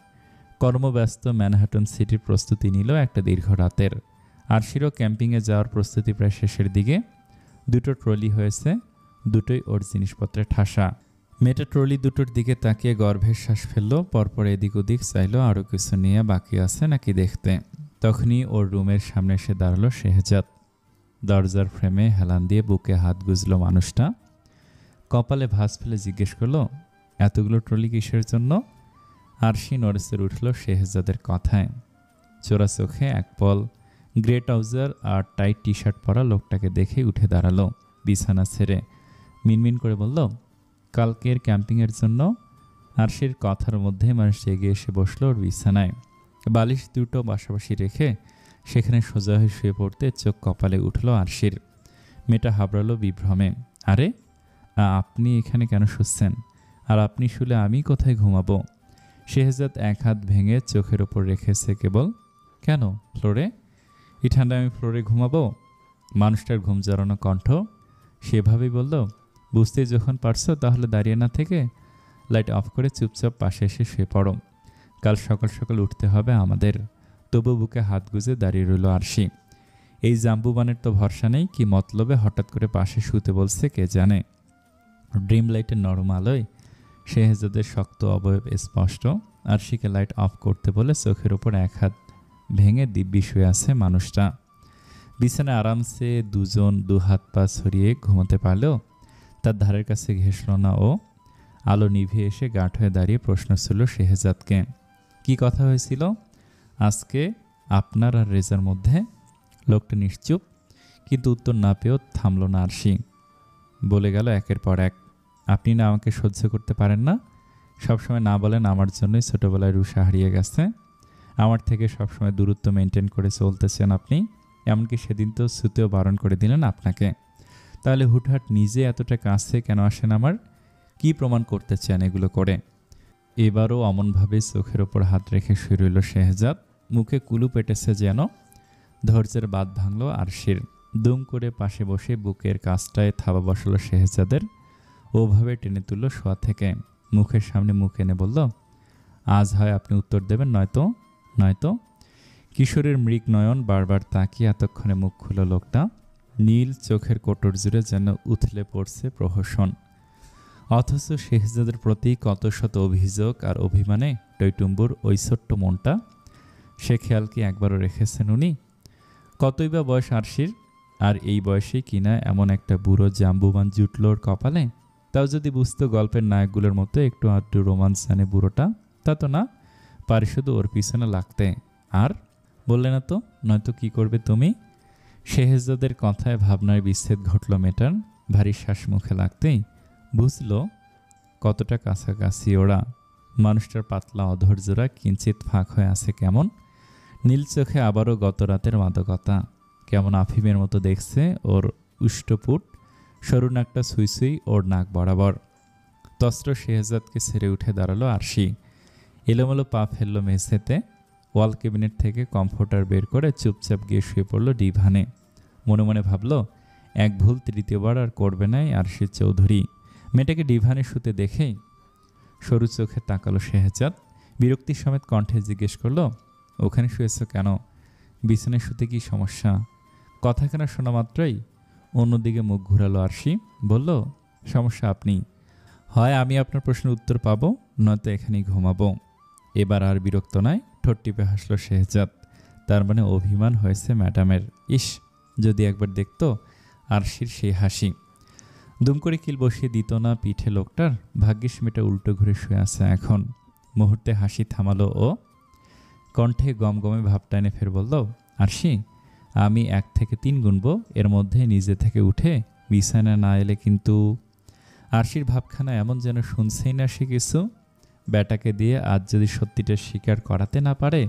কর্মব্যস্ত ম্যানহাটন সিটির প্রস্তুতি নিল একটা দীর্ঘ রাতের। আরশিরও ক্যাম্পিংয়ে যাওয়ার প্রস্তুতি প্রায় শেষের দিকে। দুটো ট্রলি হয়েছে, দুটোই ওর জিনিসপত্রে ঠাসা। মেয়েটা ট্রলি দুটোর দিকে তাকিয়ে গর্ভের শ্বাস ফেলল। পরপর এদিক ওদিক চাইল আরও কিছু নিয়ে বাকি আছে নাকি দেখতে। তখনই ওর রুমের সামনে এসে দাঁড়ালো শেহজাদ। দরজার ফ্রেমে হেলান দিয়ে বুকে হাত গুজল মানুষটা। কপালে ভাঁজ ফেলে জিজ্ঞেস করলো, এতগুলো ট্রলি কিসের জন্য? আরশি নড়েচড়ে উঠল শেহজাদের কথায়। চোরা চোখে এক পল গ্রে ট্রাউজার আর টাইট টি শার্ট পরা লোকটাকে দেখে উঠে দাঁড়ালো বিছানা ছেড়ে। মিনমিন করে বলল, কালকের ক্যাম্পিংয়ের জন্য। আরশির কথার মধ্যে মানুষ এগিয়ে এসে বসলো ওর বিছানায়। বালিশ দুটো পাশাপাশি রেখে সেখানে সোজা হয়ে শুয়ে পড়তে চোখ কপালে উঠল আরশির। মেয়েটা হাবড়ালো বিভ্রমে। আরে, আপনি এখানে কেন শুচ্ছেন? আর আপনি শুলে আমি কোথায় ঘুমাবো? শেহজাদ এক হাত ভেঙে চোখের ওপর রেখেছে কেবল। কেন, ফ্লোরে? এই ঠান্ডায় আমি ফ্লোরে ঘুমাবো? মানুষটার ঘুম জড়ানো কণ্ঠ। সেভাবেই বলল, বুঝতেই যখন পারছো তাহলে দাঁড়িয়ে না থেকে লাইট অফ করে চুপচাপ পাশে এসে শুয়ে পড়ো। কাল সকাল সকাল উঠতে হবে আমাদের। তবু বুকে হাত গুজে দাঁড়িয়ে রইল আরশি। এই জাম্বুবানের তো ভরসা নেই, কি মতলবে হঠাৎ করে পাশে শুতে বলছে কে জানে। ড্রিম লাইটের নরম আলোয় শেহজাদের শক্ত অবয়ব স্পষ্ট। আরশিকে লাইট অফ করতে বলে চোখের ওপর এক হাত ভেঙে দিব্যি শুয়ে আছে মানুষটা। বিছানায় আরামসে দুজন দু হাত পা ছড়িয়ে ঘুমাতে পারলেও তার ধারের কাছে ঘেঁষল না ও। আলো নিভিয়ে এসে গাঁট হয়ে দাঁড়িয়ে প্রশ্ন ছিল শেহজাদকে, কি কথা হয়েছিল আজকে আপনার আর রেজার মধ্যে? লোকটা নিশ্চুপ, কিন্তু উত্তর না পেয়েও থামল না আরশি। বলে গেল একের পর এক, আপনি না আমাকে সহ্য করতে পারেন না, সবসময় না বলেন আমার জন্যই ছোটোবেলায় রুষা হারিয়ে গেছে, আমার থেকে সবসময় দূরত্ব মেনটেন করে চলতেছেন আপনি, এমনকি সেদিন তো ছুতেও বারণ করে দিলেন আপনাকে। তাহলে হুটহাট নিজে এতটা কাছে কেন আসেন আমার? কি প্রমাণ করতে চান এগুলো করে? এবারও অমনভাবে চোখের ওপর হাত রেখে শুয়ে রইল শেহজাদ। মুখে কুলু পেটেছে যেন। ধৈর্যের বাঁধ ভাঙল আরশির। দুম করে পাশে বসে বুকের কাছটায় থাবা বসালো শেহজাদের। ওভাবে টেনে তুলল শোয়া থেকে, মুখের সামনে মুখ এনে বলল, আজ হয় আপনি উত্তর দেবেন, নয়তো নয়তো। কিশোরের মৃগ নয়ন বারবার তাকিয়ে এতক্ষণে মুখ খুলল লোকটা। নীল চোখের কোটর জুড়ে যেন উথলে পড়ছে প্রহসন। অথচ শেহজাদের প্রতি কত শত অভিযোগ আর অভিমানে টইটুম্বুর ওই ছোট্ট মনটা, সে খেয়াল কি একবারও রেখেছেন উনি? কতই বা বয়স আরশির, আর এই বয়সে কিনা এমন একটা বুড়ো জাম্বুবান জুটল ওর কপালে। তাও যদি বুঝতো গল্পের নায়কগুলোর মতো একটু আধটু রোমান্স জানে বুড়োটা, তা তো না, পারে শুধু ওর পিছনে লাগতে। আর বললে না তো, নয়তো কি করবে তুমি? শেহজাদের কথায় ভাবনার বিচ্ছেদ ঘটল মেটার। ভারী শ্বাস মুখে লাগতেই বুঝল কতটা কাছাকাছি ওরা। মানুষটার পাতলা অধৈর্যরা কিঞ্চিত ফাঁক হয়ে আছে কেমন। নীল চোখে আবারও গত রাতের মাদকতা। কেমন আফিমের মতো দেখছে ওর উষ্টপুট, সরু নাকটা সুই সুই ওর নাক বরাবর। তস্ত্র শেহজাদকে ছেড়ে উঠে দাঁড়ালো আরশি। এলোমেলো পা ফেললো মেঝেতে। ওয়াল ক্যাবিনেট থেকে কমফোর্টার বের করে চুপচাপ গিয়ে শুয়ে পড়ল ডিভানে। মনে মনে ভাবল, এক ভুল তৃতীয়বার আর করবে নাই আরশি চৌধুরী। মেয়েটাকে ডিভানে শুতে দেখেই সরু চোখে তাকালো শেহজাদ। বিরক্তি সমেত কণ্ঠে জিজ্ঞেস করলো, ওখানে শুয়েছ কেন? বিছানায় শুতে কি সমস্যা? কথাখানা শোনা মাত্রই অন্যদিকে মুখ ঘুরালো আরশি। বলল, সমস্যা আপনি। হয় আমি আপনার প্রশ্নের উত্তর পাবো, নয়তো এখানেই ঘুমাবো। এবার আর বিরক্ত নয়, ঠোঁট টিপে হাসলো শেহজাদ। তার মানে অভিমান হয়েছে ম্যাডামের। ইস, যদি একবার দেখতো আরশির সেই হাসি। দুম করে কিল বসিয়ে দিত না পিঠে লোকটার। ভাগ্যিস মেয়েটা উল্টো ঘুরে শুয়ে আছে এখন। মুহূর্তে হাসি থামালো ও। কণ্ঠে গমগমে ভাবটা এনে ফের বলল, আরশি, আমি 1 থেকে 3 গুনবো, এর মধ্যে নিজে থেকে উঠে বিছানা না এলে কিন্তু। আরশির ভাবখানা এমন যেন শুনছেই না সে কিছু। ব্যাটাকে দিয়ে আজ যদি সত্যিটা স্বীকার করাতে না পারে,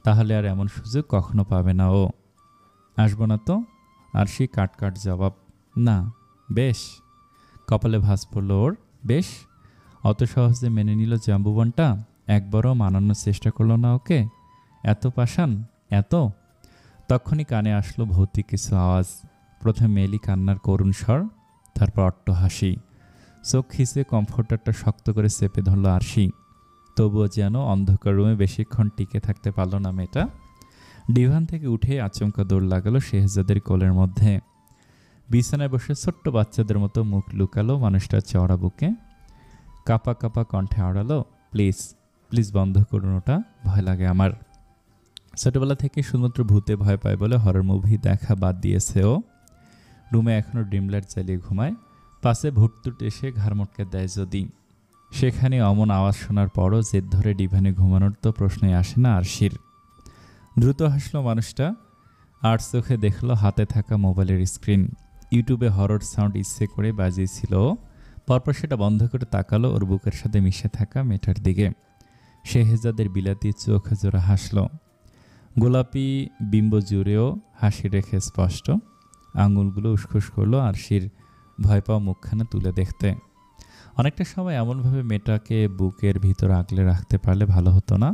তাহলে আর এমন সুযোগ কখনো পাবে না ও। আসবো না তো? আরশি কাট জবাব। না। বেশ। কপালে ভাঁজ পড়ল ওর। বেশ? অত সহজে মেনে নিল জাম্বুবানটা? একবারও মানানোর চেষ্টা করলো না ওকে? এত পাষাণ, এত। তখনই কানে আসলো ভৌতিক কিছু আওয়াজ। প্রথমে মেলি কান্নার করুণ স্বর, তারপর অট্ট হাসি। চোখ খিচে কমফোর্টারটা শক্ত করে চেপে ধরল আরশি। তবুও যেন অন্ধকার রুমে বেশিক্ষণ টিকে থাকতে পারল না মেয়েটা। ডিভান থেকে উঠে আচমকা দৌড় লাগালো শেহজাদের কোলের মধ্যে। বিছানায় বসে ছোট্ট বাচ্চাদের মতো মুখ লুকালো মানুষটার চওড়া বুকে। কাপা কাপা কণ্ঠে আওড়ালো, প্লিজ প্লিজ বন্ধ করুন ওটা, ভয় লাগে আমার। ছোটবেলা থেকে শুধুমাত্র ভূতে ভয় পায় বলে হরর মুভি দেখা বাদ দিয়েছে ও। রুমে এখনও ড্রিম লাইট জ্বালিয়ে ঘুমায়। পাশে ভুটতুট এসে ঘাড় মটকে দেয় যদি। সেখানে অমন আওয়াজ শোনার পরও জেদ ধরে ডিভানে ঘুমানোর তো প্রশ্নই আসে না আরশির। দ্রুত হাসলো মানুষটা। আর চোখে দেখলো হাতে থাকা মোবাইলের স্ক্রিন। ইউটিউবে হরর সাউন্ড ইচ্ছে করে বাজিয়েছিল। পরপর সেটা বন্ধ করে তাকালো ওর বুকের সাথে মিশে থাকা মেয়েটার দিকে। শেহজাদের বিলাতি চোখ জোড়া হাসল। গোলাপি বিম্ব জুড়েও হাসি রেখে স্পষ্ট। আঙুলগুলো উসখুস করলো আরশির ভয় পাওয়া মুখখানা তুলে দেখতে। অনেকটা সময় এমনভাবে মেয়েটাকে বুকের ভিতর আগলে রাখতে পারলে ভালো হতো না?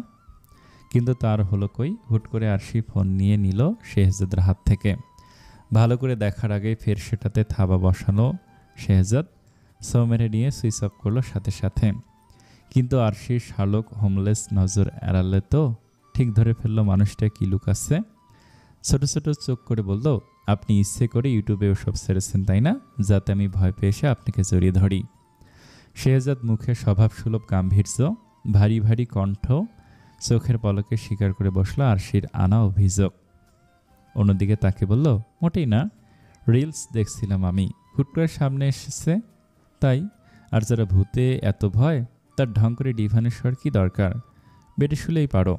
কিন্তু তার হলো কই। হুট করে আরশি ফোন নিয়ে নিল শেহজাদের হাত থেকে। ভালো করে দেখার আগেই ফের সেটাতে থাবা বসানো শেহজাদ। সো মেরে নিয়ে সুইচ অফ করলো সাথে সাথে। কিন্তু আরশির শালক হোমলেস নজর এড়ালে তো ঠিক ধরে ফেললো মানুষটা কি লুকাচ্ছে। ছোট ছোট চোখ করে বলল, আপনি ইচ্ছে করে ইউটিউবে ওসব ছেড়েছেন তাই না, যাতে আমি ভয় পেয়ে এসে আপনাকে জড়িয়ে ধরি। শেহজাদ মুখে স্বভাবসুলভ গাম্ভীর্য, ভারী ভারী কণ্ঠ, চোখের পলকে স্বীকার করে বসল আরশির আনা অভিযোগ। অন্যদিকে তাকে বলল, মোটেই না, রিলস দেখছিলাম আমি, হুট করে সামনে এসেছে তাই। আর যারা ভূতে এত ভয় তার ঢং করে ডিভানেশ্বর কি দরকার, বেটে শুলেই পারো।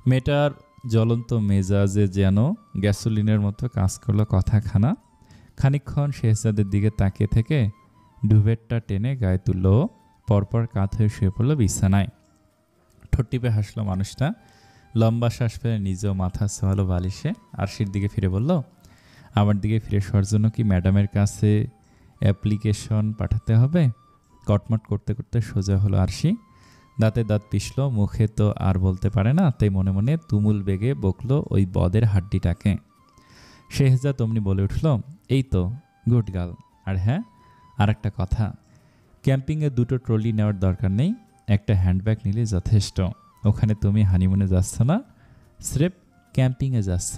মেয়েটার জ্বলন্ত মেজাজে যেন গ্যাসোলিনের মতো কাজ করলো কথাখানা। খানিকক্ষণ শেহজাদের দিকে তাকিয়ে থেকে ডুবেটটা টেনে গায়ে তুলল, পরপর কাত হয়ে শুয়ে পড়ল বিছানায়। ঠোঁট টিপে হাসলো মানুষটা, লম্বা শ্বাস ফেলে নিজেও মাথা ছোঁয়ালো বালিশে। আরশির দিকে ফিরে বলল, আমার দিকে ফিরে শোয়ার জন্য কি ম্যাডামের কাছে অ্যাপ্লিকেশন পাঠাতে হবে? কটমট করতে করতে সোজা হলো আরশি, দাঁতে দাঁত পিষল, মুখে তো আর বলতে পারে না, তাই মনে মনে তুমুল বেগে বকলো ওই বদের হাড্ডিটাকে। শেহজাদ অমনি বলে উঠল, এই তো গুড গার্ল। আর হ্যাঁ, আর একটা কথা, ক্যাম্পিংয়ে 2টো ট্রলি নেওয়ার দরকার নেই, একটা হ্যান্ডব্যাগ নিলে যথেষ্ট। ওখানে তুমি হানিমুনে যাচ্ছ না, স্রেফ ক্যাম্পিংয়ে যাচ্ছ,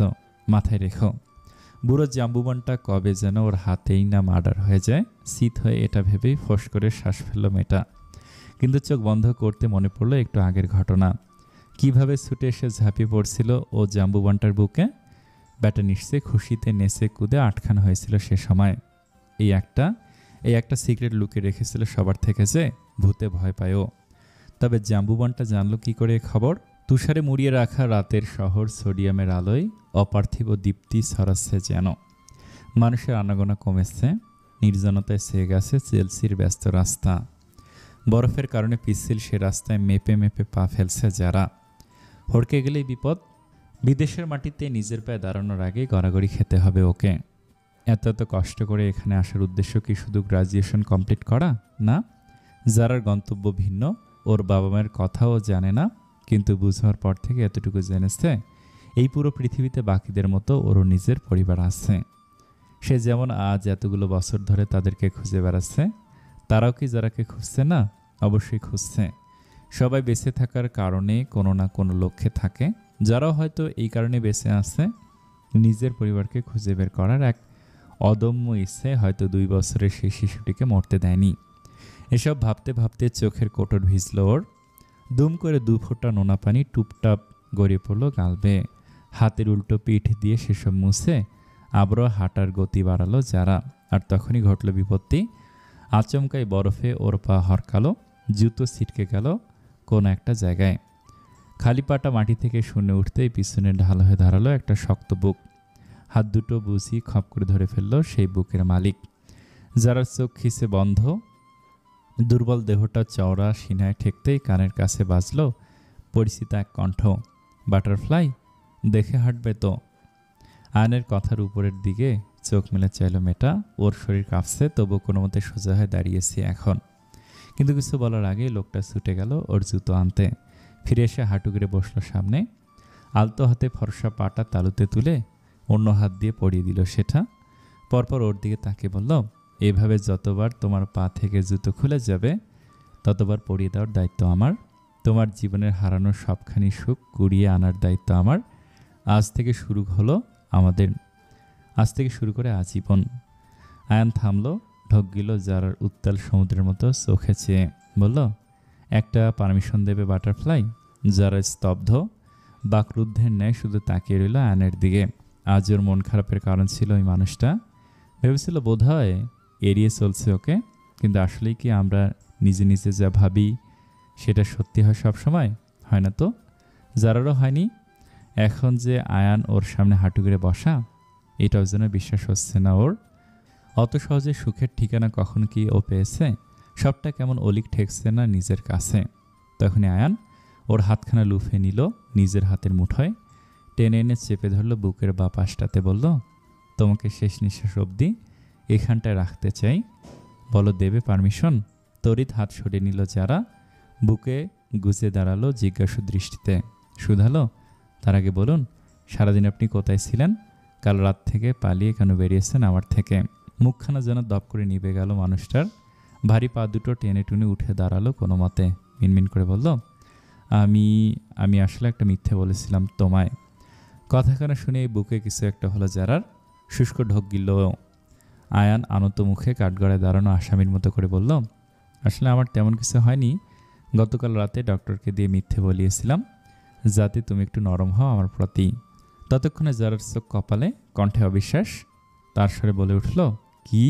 মাথায় রেখো। বুড়ো জাম্বুবানটা কবে যেন ওর হাতেই না মার্ডার হয়ে যায়, শীত হয়ে এটা ভেবেই ফোঁস করে শ্বাস ফেলল মেয়েটা। কিন্তু চোখ বন্ধ করতে মনে পড়লো একটু আগের ঘটনা, কিভাবে ছুটে এসে ঝাঁপিয়ে পড়ছিল ও জাম্বুবানটার বুকে। ব্যাটা নিশ্চয়ই খুশিতে নেচে কুদে আটখানা হয়েছিল সে সময়। এই একটা সিক্রেট লুকিয়ে রেখেছিল সবার থেকে, যে ভূতে ভয় পায়ও। তবে জাম্বুবানটা জানলো কি করে খবর? তুষারে মুড়িয়ে রাখা রাতের শহর সোডিয়ামের আলোয় অপার্থিব দীপ্তি ছড়াচ্ছে যেন। মানুষের আনাগোনা কমেছে, নির্জনতায় ছেয়ে গেছে চেলসির ব্যস্ত রাস্তা। বরফের কারণে পিচ্ছিল সে রাস্তায় মেপে মেপে পা ফেলছে যারা। হড়কে গেলেই বিপদ। বিদেশের মাটিতে নিজের পায়ে দাঁড়ানোর আগে গড়াগড়ি খেতে হবে ওকে। এত কষ্ট করে এখানে আসার উদ্দেশ্য কি শুধু গ্রাজুয়েশন কমপ্লিট করা? না, যারার গন্তব্য ভিন্ন, ওর বাবা মায়ের কথাও জানে না, কিন্তু বুঝবার পর থেকে এতটুকু জেনেছে, এই পুরো পৃথিবীতে বাকিদের মতো ওরও নিজের পরিবার আছে। সে যেমন আজ এতগুলো বছর ধরে তাদেরকে খুঁজে বেড়াচ্ছে, তারাও কি যারাকে খুঁজছে না? অবশ্যই খুঁজছে। সবাই বেঁচে থাকার কারণে কোনো না কোনো লক্ষ্যে থাকে, যারাও হয়তো এই কারণে বেঁচে আছে, নিজের পরিবারকে খুঁজে বের করার এক অদম্য ইচ্ছে হয়তো 2 বছরের সেই শিশুটিকে মরতে দেয়নি। এসব ভাবতে ভাবতে চোখের কোটর ভিজল ওর। দুম করে 2 ফোঁটা নোনা পানি টুপটাপ গড়িয়ে পড়ল গাল বেয়ে। হাতের উল্টো পিঠ দিয়ে সেসব মুছে আবারও হাঁটার গতি বাড়ালো যারা। আর তখনই ঘটল বিপত্তি। আচমকাই বরফে ওর পা হরকালো, জুতো ছিটকে গেল কোন একটা জায়গায়। খালি পাটা মাটি থেকে শুনে উঠতেই পিছনে ঢাল হয়ে দাঁড়ালো একটা শক্ত বুক। হাত দুটো বুঝি খপ করে ধরে ফেলল সেই বুকের মালিক, যারা চোখ খিসে বন্ধ। দুর্বল দেহটা চওড়া সিনায় ঠেকতেই কানের কাছে বাজল পরিচিত এক কণ্ঠ, বাটারফ্লাই, দেখে হাঁটবে তো। আয়নের কথার উপরের দিকে চোখ মেলে চাইল মেয়েটা। ওর শরীর কাঁপছে, তবু কোনো মতে সোজা হয়ে দাঁড়িয়েছি এখন। কিন্তু কিছু বলার আগেই লোকটা ছুটে গেল ওর জুতো আনতে। ফিরে এসে হাঁটু গেড়ে বসলো সামনে। আলতো হাতে ফর্সা পাটা তালুতে তুলে অন্য হাত দিয়ে পরিয়ে দিল সেটা। পরপর ওর দিকে তাকিয়ে বলল, এভাবে যতবার তোমার পা থেকে জুতো খুলে যাবে ততবার পরিয়ে দেওয়ার দায়িত্ব আমার। তোমার জীবনের হারানো সবখানি সুখ কুড়িয়ে আনার দায়িত্ব আমার। আজ থেকে শুরু করে আজীবন। আয়ান থামলো, ঢোক গেল যারার উত্তাল সমুদ্রের মতো চোখে চেয়ে। বলল, একটা পারমিশন দেবে বাটারফ্লাই? যারা স্তব্ধ, বাকরুদ্ধের ন্যায় শুধু তাকিয়ে রইল আয়নের দিকে। আজ ওর মন খারাপের কারণ ছিল ওই মানুষটা। ভেবেছিল বোধহয় এড়িয়ে চলছে ওকে, কিন্তু আসলেই কি আমরা নিজে নিজে যা ভাবি সেটা সত্যি হয় সব সময়? হয় না তো, যারারও হয়নি। এখন যে আয়ান ওর সামনে হাঁটু গেড়ে বসা, এটাও যেন বিশ্বাস হচ্ছে না ওর। অত সহজে সুখের ঠিকানা কখন কি ও পেয়েছে? সবটা কেমন অলিক ঠেকছে না নিজের কাছে। তখনই আয়ান ওর হাতখানা লুফে নিল নিজের হাতের মুঠোয়, টেনে এনে চেপে ধরল বুকের বা পাশটাতে। বলল, তোমাকে শেষ নিঃশ্বাস অবধি এখানটায় রাখতে চাই, বলো দেবে পারমিশন? তড়িৎ হাত সরিয়ে নিল যারা, বুকে গুজে দাঁড়ালো জিজ্ঞাসু দৃষ্টিতে। শুধালো, তার আগে বলুন, সারাদিন আপনি কোথায় ছিলেন? কাল রাত থেকে পালিয়ে কেন বেরিয়েছেন আমার থেকে? মুখখানা যেন দপ করে নিভে গেল মানুষটার। ভারী পা দুটো টেনে টুনে উঠে দাঁড়ালো কোনো মতে। মিনমিন করে বলল, আমি আমি আসলে একটা মিথ্যে বলেছিলাম তোমায়। কথাখানা শুনে বুকে কিছু একটা হলো যারার। শুষ্ক ঢোক গিলল। আয়ান আনত মুখে কাঠগড়ায় দাঁড়ানো আসামির মতো করে বলল, আসলে আমার তেমন কিছু হয়নি। গতকাল রাতে ডক্টরকে দিয়ে মিথ্যে বলিয়েছিলাম যাতে তুমি একটু নরম হও আমার প্রতি। ততক্ষণে যারার চোখ কপালে, কণ্ঠে অবিশ্বাস। তার স্বরে বলে উঠল, কি?